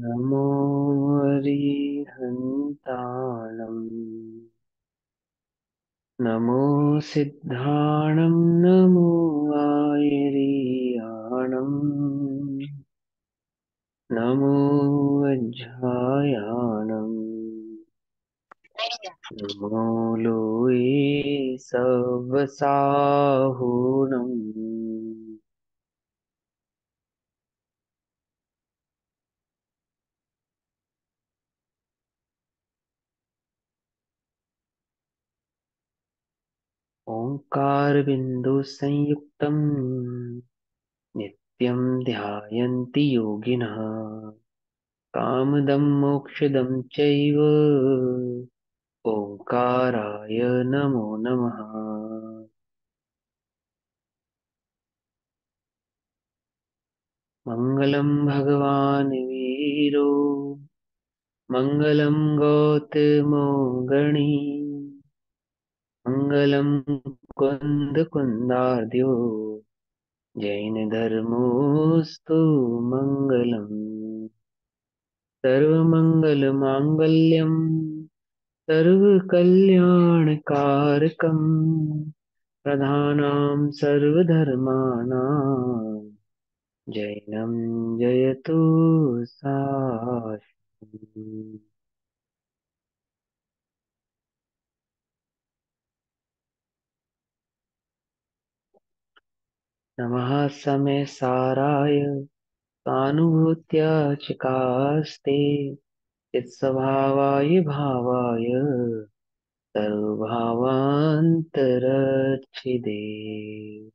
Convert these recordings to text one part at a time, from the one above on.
नमो अरिहन्ताणम् नमो सिद्धाणं नमो आयर्याणम् नमो वज्रायाणम् नमो लोये सवसाहुणम् ओंकार बिंदु संयुक्तम् नित्यं ध्यायन्ति योगिनः कामदं मोक्षदं चैव ओंकाराय नमो नमः। मङ्गलं भगवान् वीरो मङ्गलं गौतमो गणी मङ्गलं कुन्दकुन्दार्द्यो जैनधर्मोऽस्तु मङ्गलम्। सर्वमङ्गलमाङ्गल्यं सर्वकल्याणकारकं प्रधानां सर्वधर्माणां जैनं जयतु साश्वतम्। नमः समय साराय सानुभूत्या चिकास्ते चित्स्वभावाय भावाय सर्वभावान्तरच्छिदे।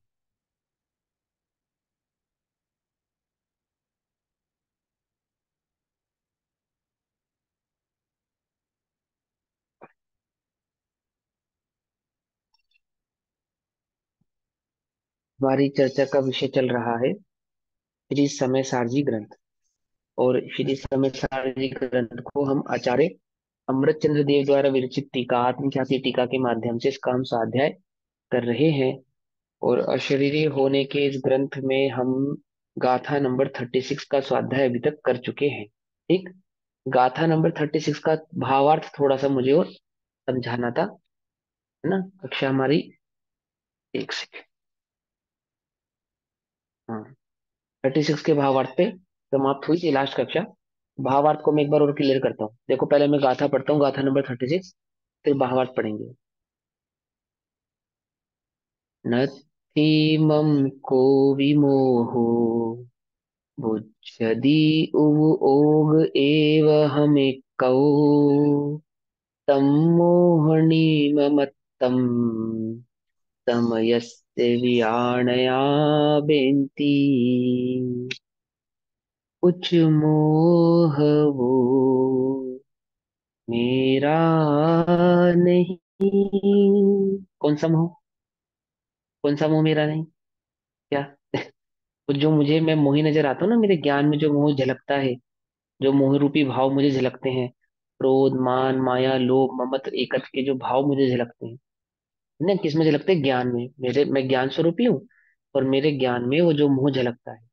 हमारी चर्चा का विषय चल रहा है श्री समय सारजी ग्रंथ। और श्री समय सारजी ग्रंथ को हम आचार्य अमृत चंद्र देव द्वारा विरचित टीका आत्मख्याति टीका के माध्यम से इसका हम स्वाध्याय कर रहे हैं। और अशरीरी होने के इस ग्रंथ में हम गाथा नंबर 36 का स्वाध्याय अभी तक कर चुके हैं। ठीक। गाथा नंबर 36 का भावार्थ थोड़ा सा मुझे और समझाना था, है ना। कक्षा हमारी एक सेकेंड। हाँ, 36 के भावार्थ पे समाप्त हुई थी लास्ट कक्षा। भावार्थ को मैं एक बार और क्लियर करता हूँ। देखो, पहले मैं गाथा पढ़ता हूँ, गाथा नंबर 36, फिर भावार्थ पढ़ेंगे। नत्थि मम को विमोहो बुद्धि उव ओग एव हमिक्कौ सम्मोहनी ममत्तम समयस्य वियाणया बेन्ति कुछ मोह वो मेरा नहीं। कौन सा मोह? कौन सा मोह मेरा नहीं? क्या? तो जो मुझे मैं मोही नजर आता हूँ ना, मेरे ज्ञान में जो मोह झलकता है, जो मोह रूपी भाव मुझे झलकते हैं, क्रोध मान माया लोभ ममत्व एकत्व के जो भाव मुझे झलकते हैं ना, किस में झलकते हैं? ज्ञान में। मेरे मैं ज्ञान स्वरूपी हूँ, और मेरे ज्ञान में वो जो मोह झलकता है,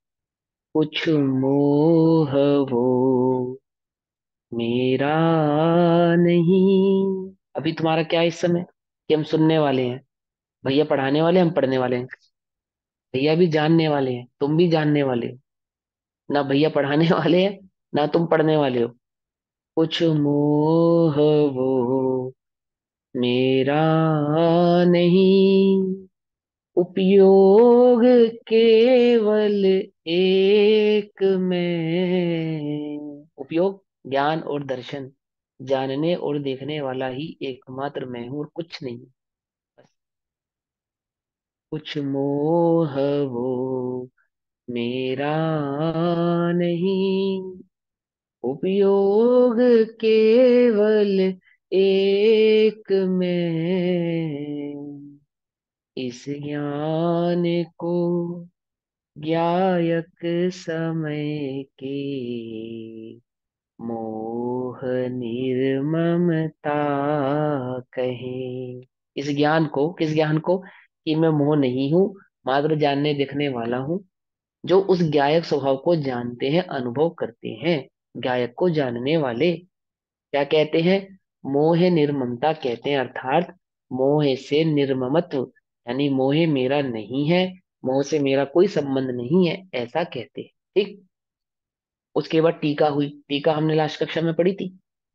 कुछ मोह वो मेरा नहीं। अभी तुम्हारा क्या है इस समय कि हम सुनने वाले हैं, भैया पढ़ाने वाले, हम पढ़ने वाले हैं। भैया भी जानने वाले हैं, तुम भी जानने वाले हो। ना भैया पढ़ाने वाले हैं, ना तुम पढ़ने वाले हो। कुछ मोह वो मेरा नहीं, उपयोग केवल एक में। उपयोग ज्ञान और दर्शन, जानने और देखने वाला ही एकमात्र मैं हूं, और कुछ नहीं। बस। कुछ मोह वो मेरा नहीं, उपयोग केवल एक में। इस ज्ञान को ज्ञायक समय के मोह निर्ममता कहें। इस ज्ञान को, किस ज्ञान को? कि मैं मोह नहीं हूं, मात्र जानने देखने वाला हूं। जो उस ज्ञायक स्वभाव को जानते हैं, अनुभव करते हैं, गायक को जानने वाले क्या कहते हैं? मोह निर्ममता कहते हैं, अर्थात मोह से निर्ममत्व, यानी मोह मेरा नहीं है, मोह से मेरा कोई संबंध नहीं है, ऐसा कहते हैं। ठीक। उसके बाद टीका हुई। टीका हमने लास्ट कक्षा में पढ़ी थी।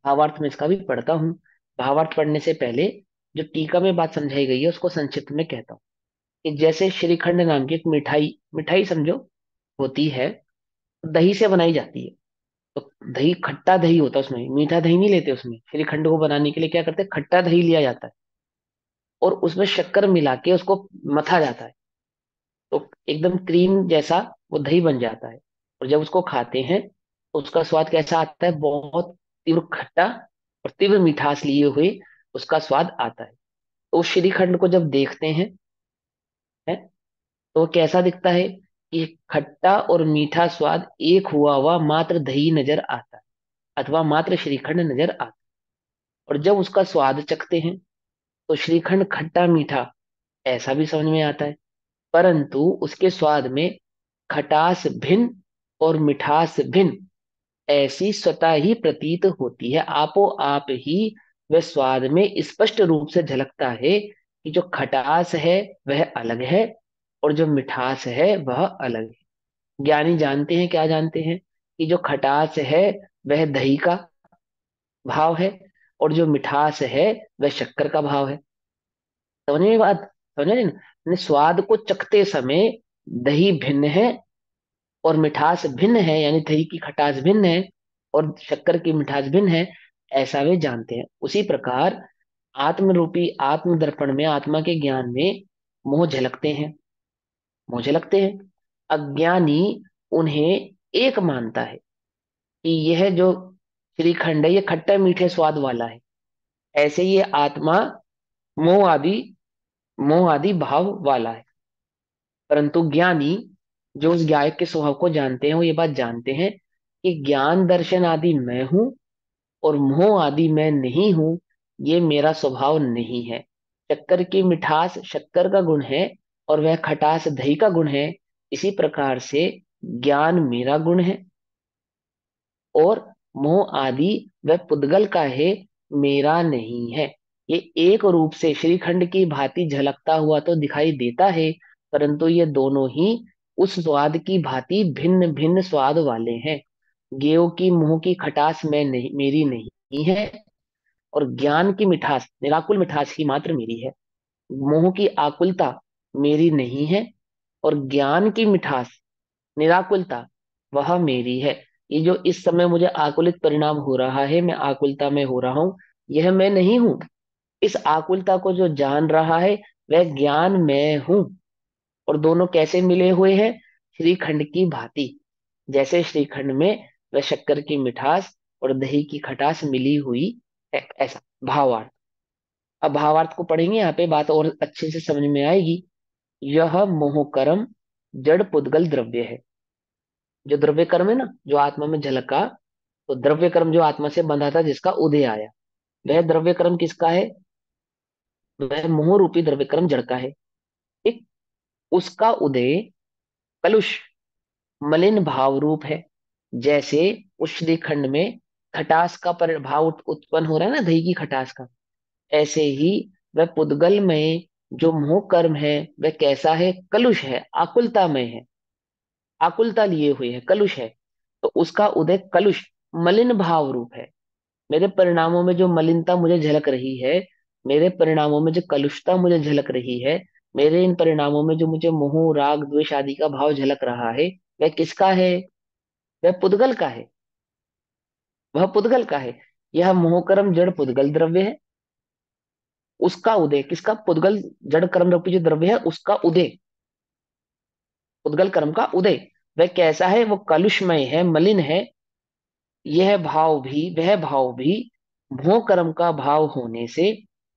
भावार्थ में इसका भी पढ़ता हूँ। भावार्थ पढ़ने से पहले जो टीका में बात समझाई गई है उसको संक्षिप्त में कहता हूँ। कि जैसे श्रीखंड नाम की एक मिठाई, मिठाई समझो, होती है, दही से बनाई जाती है। तो दही, खट्टा दही होता है उसमें, मीठा दही नहीं लेते उसमें। श्रीखंड को बनाने के लिए क्या करते हैं, खट्टा दही लिया जाता है और उसमें शक्कर मिला के उसको मथा जाता है। तो एकदम क्रीम जैसा वो दही बन जाता है। और जब उसको खाते हैं तो उसका स्वाद कैसा आता है? बहुत तीव्र खट्टा और तीव्र मिठास लिए हुए उसका स्वाद आता है। तो उस श्रीखंड को जब देखते हैं, है, तो वो कैसा दिखता है? कि खट्टा और मीठा स्वाद एक हुआ मात्र दही नजर आता है, अथवा मात्र श्रीखंड नजर आता है। और जब उसका स्वाद चखते हैं तो श्रीखंड खट्टा मीठा ऐसा भी समझ में आता है, परंतु उसके स्वाद में खटास भिन्न और मिठास भिन्न ऐसी स्वतः ही प्रतीत होती है। आपो आप ही वह स्वाद में स्पष्ट रूप से झलकता है कि जो खटास है वह अलग है और जो मिठास है वह अलग है। ज्ञानी जानते हैं, क्या जानते हैं? कि जो खटास है वह दही का भाव है और जो मिठास है वह शक्कर का भाव है। समझ में बात? समझ रहे ना? यानी स्वाद को चखते समय दही भिन्न है और मिठास भिन्न है, यानी दही की खटास भिन्न है और शक्कर की मिठास भिन्न है, ऐसा वे जानते हैं। उसी प्रकार आत्म रूपी आत्म दर्पण में, आत्मा के ज्ञान में मोह झलकते हैं, मोह झलकते हैं। अज्ञानी उन्हें एक मानता है कि यह जो श्रीखंड है ये खट्टा मीठे स्वाद वाला है, ऐसे ये आत्मा मोह आदि, मोह आदि भाव वाला है। परंतु ज्ञानी जो उस गायक के स्वभाव को जानते हैं वो ये बात जानते हैं कि ज्ञान दर्शन आदि मैं हूं और मोह आदि मैं नहीं हूं, ये मेरा स्वभाव नहीं है। शक्कर की मिठास शक्कर का गुण है और वह खटास दही का गुण है। इसी प्रकार से ज्ञान मेरा गुण है और मोह आदि वह पुद्गल का है, मेरा नहीं है। ये एक रूप से श्रीखंड की भांति झलकता हुआ तो दिखाई देता है, परंतु ये दोनों ही उस स्वाद की भांति भिन्न भिन्न स्वाद वाले हैं। गेव की मुंह की खटास मैं नहीं, मेरी नहीं है, और ज्ञान की मिठास, निराकुल मिठास ही मात्र मेरी है। मोह की आकुलता मेरी नहीं है और ज्ञान की मिठास, निराकुलता, वह मेरी है। ये जो इस समय मुझे आकुलित परिणाम हो रहा है, मैं आकुलता में हो रहा हूं, यह मैं नहीं हूं। इस आकुलता को जो जान रहा है वह ज्ञान मैं हूं। और दोनों कैसे मिले हुए हैं? श्रीखंड की भांति। जैसे श्रीखंड में वह शक्कर की मिठास और दही की खटास मिली हुई है, ऐसा भावार्थ। अब भावार्थ को पढ़ेंगे, यहाँ पे बात और अच्छे से समझ में आएगी। यह मोहकर्म जड़ पुद्गल द्रव्य है। जो द्रव्य कर्म है ना, जो आत्मा में झलका, तो द्रव्य कर्म जो आत्मा से बंधा था, जिसका उदय आया, वह द्रव्य कर्म किसका है? वह मोह रूपी द्रव्य कर्म जड़ का है। ठीक। उसका उदय कलुष, मलिन भाव रूप है। जैसे उस श्रीखंड में खटास का प्रभाव उत्पन्न हो रहा है ना, दही की खटास का, ऐसे ही वह पुद्गल में जो मोह कर्म है वह कैसा है? कलुष है, आकुलता में है, आकुलता लिए हुए है, कलुष है। तो उसका उदय कलुष, मलिन भाव रूप है। मेरे परिणामों में जो मलिनता मुझे झलक रही है, मेरे परिणामों में जो कलुषता मुझे झलक रही है, मेरे इन परिणामों में जो मुझे मोह राग द्वेष आदि का भाव झलक रहा है, वह किसका है? वह पुद्गल का है, वह पुद्गल का है। यह मोहकर्म जड़ पुद्गल द्रव्य है। उसका उदय किसका? पुद्गल जड़ कर्म रूपी जो द्रव्य है उसका उदय, पुद्गल कर्म का उदय, वह कैसा है? वो कलुषमय है, मलिन है। यह भाव भी, वह भाव भी मोह कर्म का भाव होने से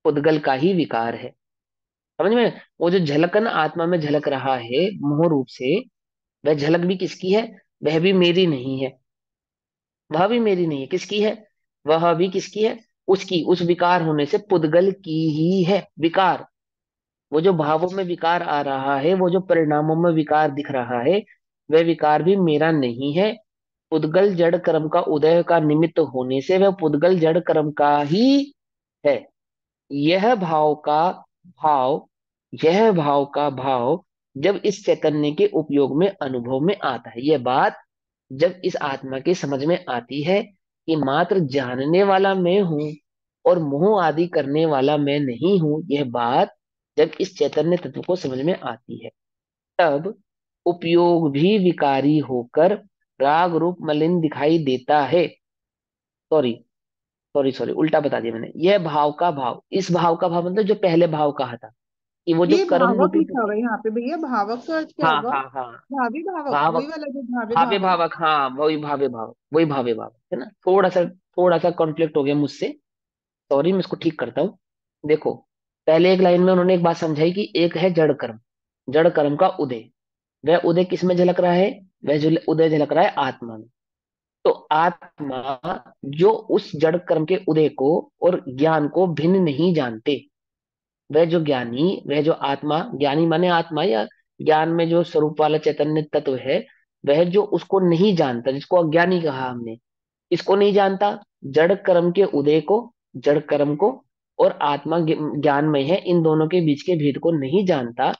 पुद्गल का ही विकार है। समझ में? वो जो झलकन आत्मा में झलक रहा है मोह रूप से, वह झलक भी किसकी है? वह भी मेरी नहीं है, वह भी मेरी नहीं है। किसकी है? वह भी किसकी है? उसकी, उस विकार होने से पुद्गल की ही है विकार। वो जो भावों में विकार आ रहा है, वो जो परिणामों में विकार दिख रहा है, वह विकार भी मेरा नहीं है, पुद्गल जड़ कर्म का उदय का निमित्त होने से वह पुद्गल जड़ कर्म का ही है। यह भाव का भाव यह भाव का भाव जब इस चैतन्य के उपयोग में अनुभव में आता है, यह बात जब इस आत्मा के समझ में आती है कि मात्र जानने वाला मैं हूं और मोह आदि करने वाला मैं नहीं हूं, यह बात जब इस चैतन्य तत्व को समझ में आती है, तब उपयोग भी विकारी होकर राग रूप मलिन दिखाई देता है। सॉरी, सॉरी उल्टा बता दिया मैंने। यह भाव का भाव, इस भाव का भाव मतलब जो पहले भाव कहा था कि वो जो ये कर्म भावक रूपी लिखा हुआ है यहाँ पे भैया, भावक का अर्थ क्या हाँ होगा? हाँ हाँ, भावी भावक, वही भावक, वाला जो भावे भावे भाव है। भावक, हाँ वही भावे भाव, वही भावे भाव है ना। थोड़ा सा कॉन्फ्लिक्ट हो गया मुझसे, सॉरी, मैं इसको ठीक करता हूँ। देखो, पहले एक लाइन में उन्होंने एक बात समझाई कि एक है जड़ कर्म, जड़ कर्म का उदय। वह उदय किस में झलक रहा है? वह जो उदय झलक रहा है आत्मा में। तो आत्मा जो उस जड़ कर्म के उदय को और ज्ञान को भिन्न नहीं जानते, वह जो ज्ञानी, वह जो आत्मा, ज्ञानी माने आत्मा या ज्ञान में जो स्वरूप वाला चैतन्य तत्व है, वह जो उसको नहीं जानता, जिसको अज्ञानी कहा हमने, इसको नहीं जानता, जड़ कर्म के उदय को, जड़ कर्म को, और आत्मा ज्ञानमय है, इन दोनों के बीच के भेद को नहीं जानता,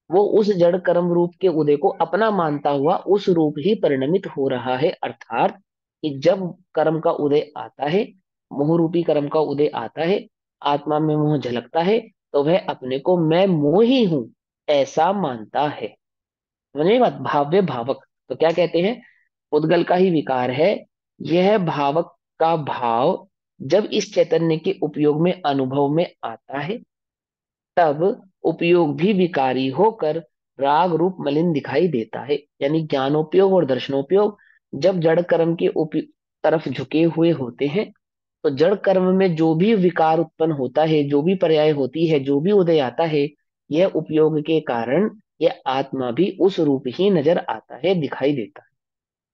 वो उस जड़ कर्म रूप के उदय को अपना मानता हुआ उस रूप ही परिणमित हो रहा है। अर्थात कि जब कर्म का उदय आता है, मोह रूपी कर्म का उदय आता है, आत्मा में मोह झलकता है, तो वह अपने को मैं मोह ही हूं ऐसा मानता है। समझ में बात? भाव्य भावक तो क्या कहते हैं? उद्गल का ही विकार है। यह भावक का भाव जब इस चैतन्य के उपयोग में अनुभव में आता है, तब उपयोग भी विकारी होकर राग रूप मलिन दिखाई देता है। यानी ज्ञानोपयोग और दर्शनोपयोग जब जड़ कर्म के तरफ झुके हुए होते हैं, तो जड़ कर्म में जो भी विकार उत्पन्न होता है, जो भी पर्याय होती है, जो भी उदय आता है, यह उपयोग के कारण यह आत्मा भी उस रूप ही नजर आता है, दिखाई देता है।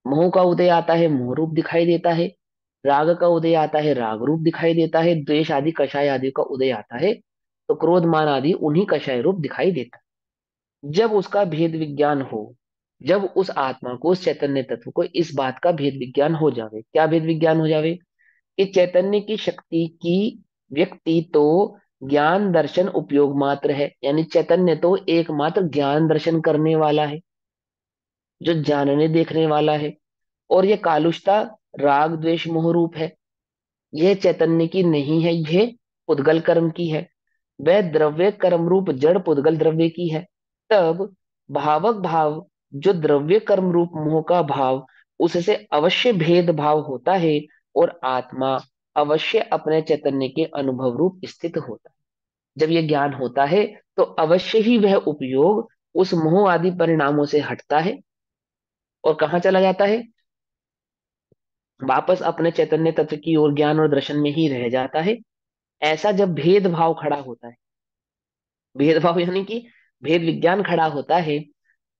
मोह का उदय आता है, मोह रूप दिखाई देता है। राग का उदय आता है, राग रूप दिखाई देता है। द्वेष आदि कषाय आदि का उदय आता है, तो क्रोध मान आदि उन्हीं कषाय रूप दिखाई देता है। जब उसका भेद विज्ञान हो, जब उस आत्मा को, उस चैतन्य तत्व को इस बात का भेद विज्ञान हो जावे, क्या भेद विज्ञान हो जावे? कि चैतन्य की शक्ति की व्यक्ति तो ज्ञान दर्शन उपयोग मात्र है, यानी चैतन्य तो एकमात्र ज्ञान दर्शन करने वाला है, जो जानने देखने वाला है। और ये कालुषता राग द्वेष मोह रूप है, यह चैतन्य की नहीं है, यह पुद्गल कर्म की है। वह द्रव्य कर्म रूप जड़ पुद्गल द्रव्य की है। तब भावक भाव जो द्रव्य कर्म रूप मोह का भाव, उससे अवश्य भेद भाव होता है, और आत्मा अवश्य अपने चैतन्य के अनुभव रूप स्थित होता है। जब यह ज्ञान होता है, तो अवश्य ही वह उपयोग उस मोह आदि परिणामों से हटता है और कहाँ चला जाता है? वापस अपने चैतन्य तत्व की ओर, ज्ञान और दर्शन में ही रह जाता है। ऐसा जब भेदभाव खड़ा होता है, भेदभाव यानी कि भेद विज्ञान खड़ा होता है,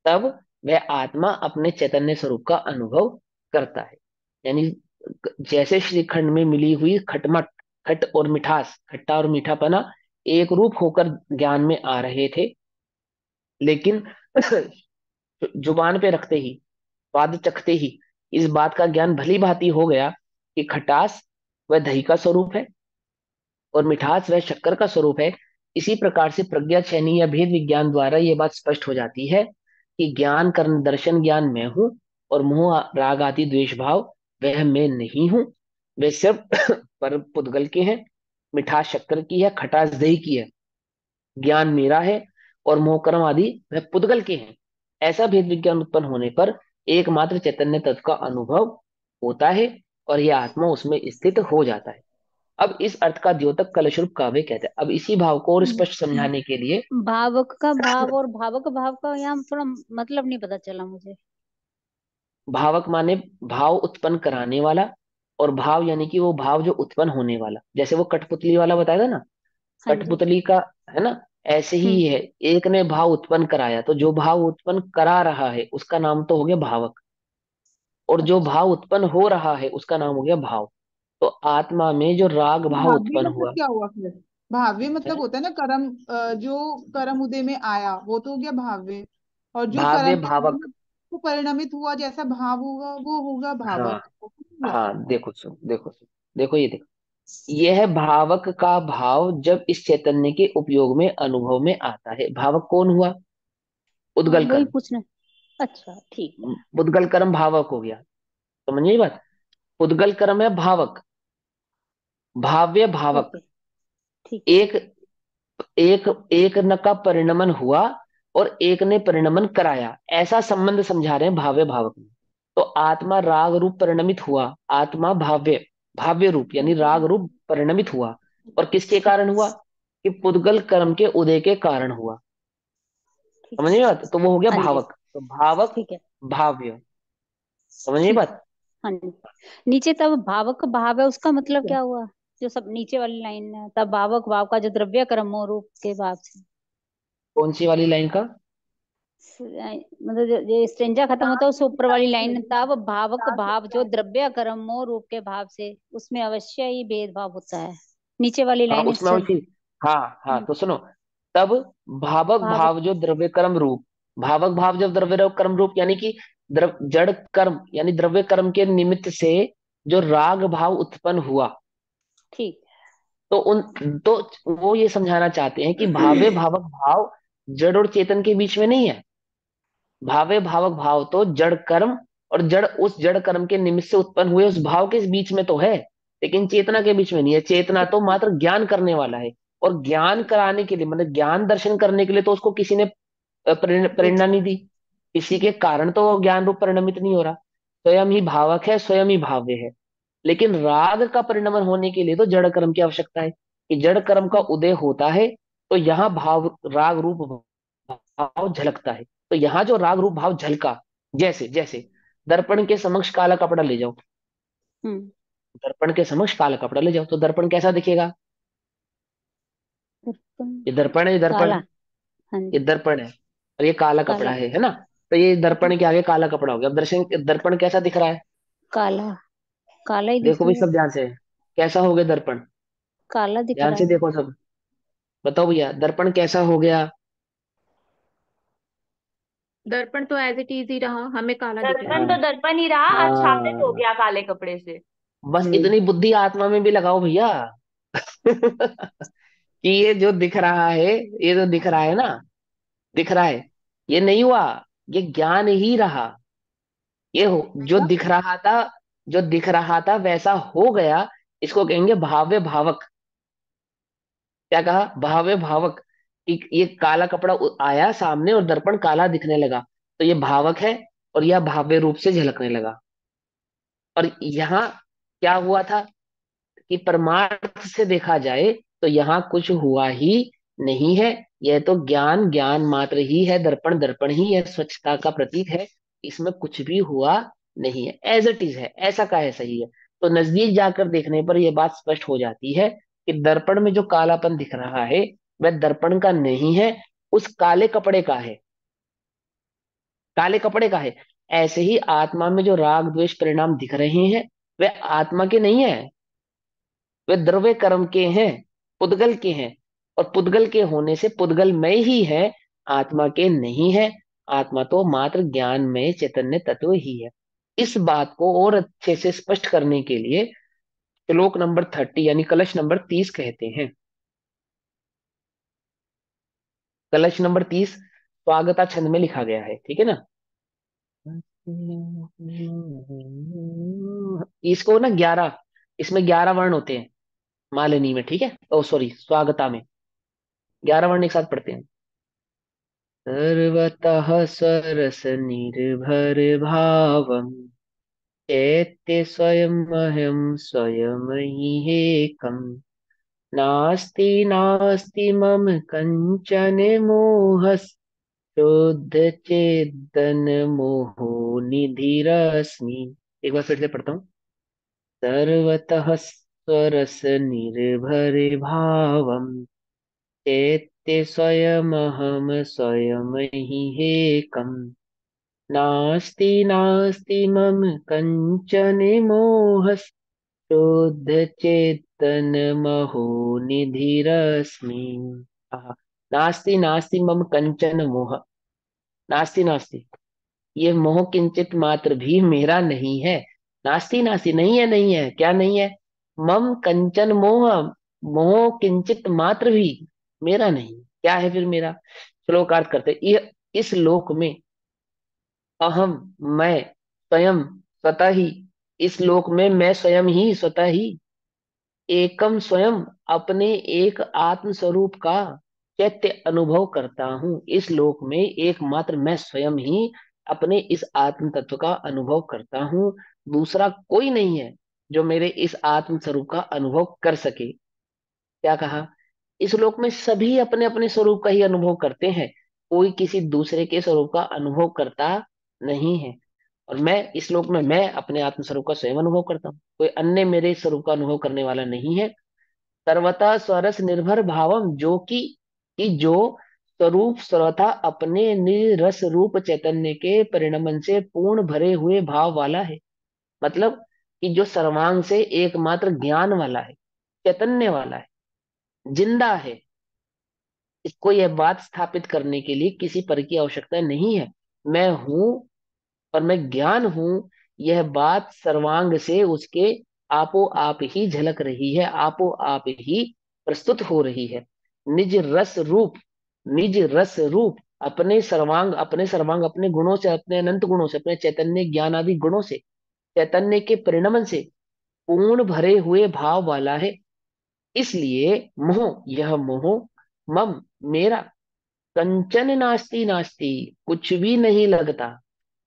तब वह आत्मा अपने चैतन्य स्वरूप का अनुभव करता है। यानी जैसे श्रीखंड में मिली हुई खटमट, खट और मिठास, खट्टा और मीठापना एक रूप होकर ज्ञान में आ रहे थे, लेकिन जुबान पे रखते ही, स्वाद चखते ही इस बात का ज्ञान भली भांति हो गया कि खटास वह दही का स्वरूप है और मिठास वह शक्कर का स्वरूप है। इसी प्रकार से प्रज्ञा छेनी या भेद विज्ञान द्वारा यह बात स्पष्ट हो जाती है कि ज्ञान कर्म दर्शन ज्ञान मैं हूं, और मोह राग आदि द्वेष भाव वह मैं नहीं हूं। वे सिर्फ पर पुद्गल के हैं। मिठास शक्कर की है, खटास दही की है, ज्ञान मेरा है, और मोह कर्म आदि वह पुद्गल के हैं। ऐसा भेद विज्ञान उत्पन्न होने पर एकमात्र चैतन्य तत्व का अनुभव होता है, और यह आत्मा उसमें स्थित हो जाता है। अब इस अर्थ का द्योतक कलश्रुप काव्य कहते हैं। अब इसी भाव को और स्पष्ट समझाने के लिए भावक का भाव और भावक भाव का यहाँ थोड़ा मतलब नहीं पता चला मुझे। भावक माने भाव उत्पन्न कराने वाला, और भाव यानी कि वो भाव जो उत्पन्न होने वाला। जैसे वो कठपुतली वाला बताया था ना, हाँ जी। कठपुतली का, है ना, ऐसे ही हम्म। है। एक ने भाव उत्पन्न कराया, तो जो भाव उत्पन्न करा रहा है उसका नाम तो हो गया भावक, और जो अच्छा। भाव उत्पन्न हो रहा है उसका नाम हो गया भाव। तो आत्मा में जो राग तो भाव भावी उत्पन्न मतलब हुआ क्या हुआ फिर? भाव्य मतलब है, होता है ना कर्म, जो कर्म उदय में आया वो तो हो गया भाव्य। और जो भाव्य कर्म के भावक, मतलब तो परिणमित हुआ, जैसा भाव होगा वो होगा हाँ भावक। हाँ, देखो देखो, ये देखो, यह भावक का भाव जब इस चैतन्य के उपयोग में अनुभव में आता है। भावक कौन हुआ? हाँ उद्गल वही कर्म। पूछना। अच्छा ठीक है। उद्गल कर्म भावक हो गया, समझिए बात। उद्गल कर्म है भावक, भाव्य भावक। ओके ठीक है। एक एक एक न का परिणमन हुआ और एक ने परिणमन कराया, ऐसा संबंध समझा रहे हैं भाव्य भावक में। तो आत्मा राग रूप परिणमित हुआ, आत्मा भाव्य भाव्य रूप यानी राग रूप परिणमित हुआ। और किसके ठीक कारण हुआ? कि पुद्गल कर्म के उदय के कारण हुआ। ठीक समझिए है। बात, तो वो हो गया हाँ जी। भावक। तो भावक ठीक है। भाव्य, समझिए ठीक है। बात। हाँ जी। नीचे तब भावक भाव है, उसका मतलब ठीक है। क्या हुआ? जो सब नीचे वाली लाइन है, तब भावक भाव का जो द्रव्य कर्मों रूप के भाव से, कौन सी वाली लाइन का? मतलब जो स्टेंजा खत्म होता है उस ऊपर वाली लाइन, तब भावक भाव जो द्रव्य कर्मों रूप के भाव से, उसमें अवश्य ही भेदभाव होता है। नीचे वाली हाँ, लाइन उसमें उसी। हाँ हाँ, हम्म, तो सुनो। तब भावक भावक। भाव जो द्रव्य कर्म रूप, भावक भाव जब द्रव्य कर्म रूप यानी कि जड़ कर्म यानी द्रव्य कर्म के निमित्त से जो राग भाव उत्पन्न हुआ, ठीक। तो तो वो ये समझाना चाहते हैं कि भाव्य भावक भाव जड़ और चेतन के बीच में नहीं है। भावे भावक भाव तो जड़ कर्म और जड़, उस जड़ कर्म के निमित्त से उत्पन्न हुए उस भाव के बीच में तो है, लेकिन चेतना के बीच में नहीं है। चेतना तो मात्र ज्ञान करने वाला है। और ज्ञान कराने के लिए, मतलब ज्ञान दर्शन करने के लिए तो उसको किसी ने प्रेरणा नहीं दी। किसी के कारण तो वो ज्ञान रूप परिणमित नहीं हो रहा। स्वयं ही भावक है, स्वयं ही भाव्य है। लेकिन राग का परिणमन होने के लिए तो जड़ कर्म की आवश्यकता है, कि जड़ कर्म का उदय होता है। तो यहाँ भाव राग रूप भाव झलकता है। तो यहाँ जो राग रूप भाव झलका, जैसे जैसे दर्पण के समक्ष काला कपड़ा ले जाओ, हम्म। दर्पण के समक्ष काला कपड़ा ले जाओ तो दर्पण कैसा दिखेगा? दर्पण। ये दर्पण है, ये दर्पण काला। है, हाँ ये जी। दर्पण है। और ये काला कपड़ा काला। है ना? तो ये दर्पण के आगे काला कपड़ा हो गया। अब दर्शन दर्पण कैसा दिख रहा है? काला। काला ही दिख देखो रहा भी है। सब ध्यान से, कैसा हो गया दर्पण? काला दिख ध्यान रहा से है। देखो सब। बताओ भैया, दर्पण कैसा हो गया? दर्पण तो एज इट इज ही रहा, हमें काला दिख रहा हाँ है। दर्पण तो दर्पण ही रहा, आच्छादित हो हाँ, गया काले कपड़े से। बस इतनी बुद्धि आत्मा में भी लगाओ भैया। कि ये जो दिख रहा है, ये जो दिख रहा है ना, दिख रहा है, ये नहीं हुआ, ये ज्ञान ही रहा। ये हो जो मतलब दिख रहा था, जो दिख रहा था वैसा हो गया। इसको कहेंगे भाव्य भावक। क्या कहा? भाव्य भावक। कि ये काला कपड़ा आया सामने और दर्पण काला दिखने लगा, तो ये भावक है। और यह भाव्य रूप से झलकने लगा। और यहाँ क्या हुआ था? कि परमार्थ से देखा जाए तो यहाँ कुछ हुआ ही नहीं है। यह तो ज्ञान ज्ञान मात्र ही है, दर्पण दर्पण ही है, स्वच्छता का प्रतीक है। इसमें कुछ भी हुआ नहीं है, एज इट इज है, ऐसा का ऐसा ही है। तो नजदीक जाकर देखने पर यह बात स्पष्ट हो जाती है कि दर्पण में जो कालापन दिख रहा है वह दर्पण का नहीं है, उस काले कपड़े का है। काले कपड़े का है। ऐसे ही आत्मा में जो राग द्वेष परिणाम दिख रहे हैं वे आत्मा के नहीं है, वे द्रव्य कर्म के हैं, पुद्गल के हैं। और पुद्गल के होने से पुद्गल में ही है, आत्मा के नहीं है। आत्मा तो मात्र ज्ञान में चैतन्य तत्व ही है। इस बात को और अच्छे से स्पष्ट करने के लिए श्लोक नंबर 30 यानी कलश नंबर 30 कहते हैं। कलश नंबर 30 स्वागता छंद में लिखा गया है, ठीक है ना? इसको ना 11, इसमें 11 वर्ण होते हैं मालिनी में, ठीक है? ओ सॉरी, स्वागता में 11 वर्ण एक साथ पढ़ते हैं। सर्वतः सरस निर्भर भावम् चैत्य स्वयमहं स्वयमह्येकम् नास्ति नास्ति मम कंचन मोहः चेतन मोहो निधिरस्मि। एक बार फिर से पढ़ता हूँ। सर्वतः सरस निर्भर भावम् चेत्य स्वयमहं स्वयमह्येकम् नास्ति नास्ति मम कंचन मोहः चेतन महो निधिरस्मि। आहा। नास्ति नास्ति मम कंचन मोह, नास्ति नास्ति, ये मोह किंचित मात्र भी मेरा नहीं है। नास्ति नास्ति, नहीं है, नहीं है, क्या नहीं है? मम कंचन मोह, मोह किंचित मात्र भी मेरा नहीं। क्या है फिर मेरा? श्लोकार्थ करते, ये इस लोक में अहम, मैं, स्वयं, स्वतः ही, इस लोक में मैं स्वयं ही, स्वतः ही, एकम स्वयं, अपने एक आत्म स्वरूप का चैत्य अनुभव करता हूँ। इस लोक में एकमात्र मैं स्वयं ही अपने इस आत्म तत्व का अनुभव करता हूँ। दूसरा कोई नहीं है जो मेरे इस आत्म स्वरूप का अनुभव कर सके। क्या कहा? इस लोक में सभी अपने अपने स्वरूप का ही अनुभव करते हैं, कोई किसी दूसरे के स्वरूप का अनुभव करता नहीं है। और मैं इस लोक में मैं अपने आत्म स्वरूप का स्वयं अनुभव करता हूँ, कोई अन्य मेरे स्वरूप का अनुभव करने वाला नहीं है। सर्वथा स्वरस निर्भर भावम, जो कि जो स्वरूप सर्वथा अपने निरस रूप चैतन्य के परिणमन से पूर्ण भरे हुए भाव वाला है। मतलब कि जो सर्वांग से एकमात्र ज्ञान वाला है, चैतन्य वाला है, जिंदा है। इसको यह बात स्थापित करने के लिए किसी पर की आवश्यकता नहीं है। मैं हूं और मैं ज्ञान हूं, यह बात सर्वांग से उसके आपो आप ही झलक रही है, आपो आप ही प्रस्तुत हो रही है। निज रस रूप, निज रस रूप अपने सर्वांग, अपने गुणों से, अपने अनंत गुणों से, अपने चैतन्य ज्ञान आदि गुणों से, चैतन्य के परिणमन से पूर्ण भरे हुए भाव वाला है। इसलिए मोह, यह मोह मम, मेरा, कंचन नास्ति नास्ति, कुछ भी नहीं लगता।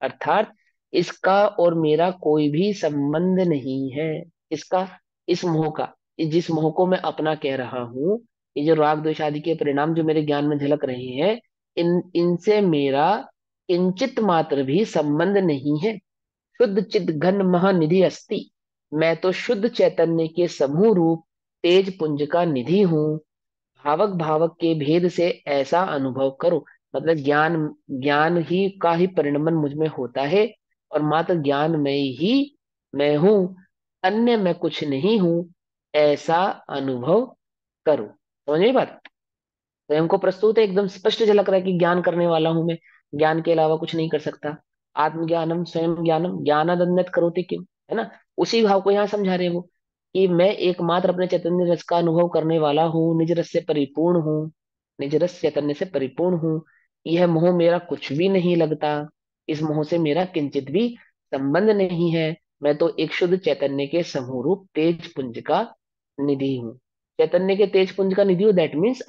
अर्थात इसका और मेरा कोई भी संबंध नहीं है। इसका, इस मोह का, जिस मोह को मैं अपना कह रहा हूं, ये जो राग द्वेष आदि के परिणाम जो मेरे ज्ञान में झलक रहे हैं, इनसे मेरा किंचित मात्र भी संबंध नहीं है। शुद्ध चिद घन महानिधि अस्ति, मैं तो शुद्ध चैतन्य के समूह रूप तेज पुंज का निधि हूँ। भावक भावक के भेद से ऐसा अनुभव करो। मतलब ज्ञान, ज्ञान ही का ही परिणमन मुझ में होता है, और मात्र ज्ञान में ही मैं हूं, अन्य मैं कुछ नहीं हूं, ऐसा अनुभव करो। समझ में बात? स्वयं को प्रस्तुत है, एकदम स्पष्ट झलक रहा है कि ज्ञान करने वाला हूं मैं, ज्ञान के अलावा कुछ नहीं कर सकता। आत्मज्ञानम स्वयं ज्ञानम ज्ञानादन्यत करोति किम, है ना? उसी भाव को यहाँ समझा रहे हैं वो, कि मैं एकमात्र अपने चैतन्य रस का अनुभव करने वाला हूँ, निज रस से परिपूर्ण हूँ, निज रस चैतन्य से परिपूर्ण हूँ। यह मोह मेरा कुछ भी नहीं लगता, इस मोह से मेरा किंचित भी संबंध नहीं है। मैं तो एक शुद्ध चैतन्य के समूह रूप तेज पुंज का निधि हूँ। चैतन्य के तेज पुंज का निधि हूँ, दैट मीन्स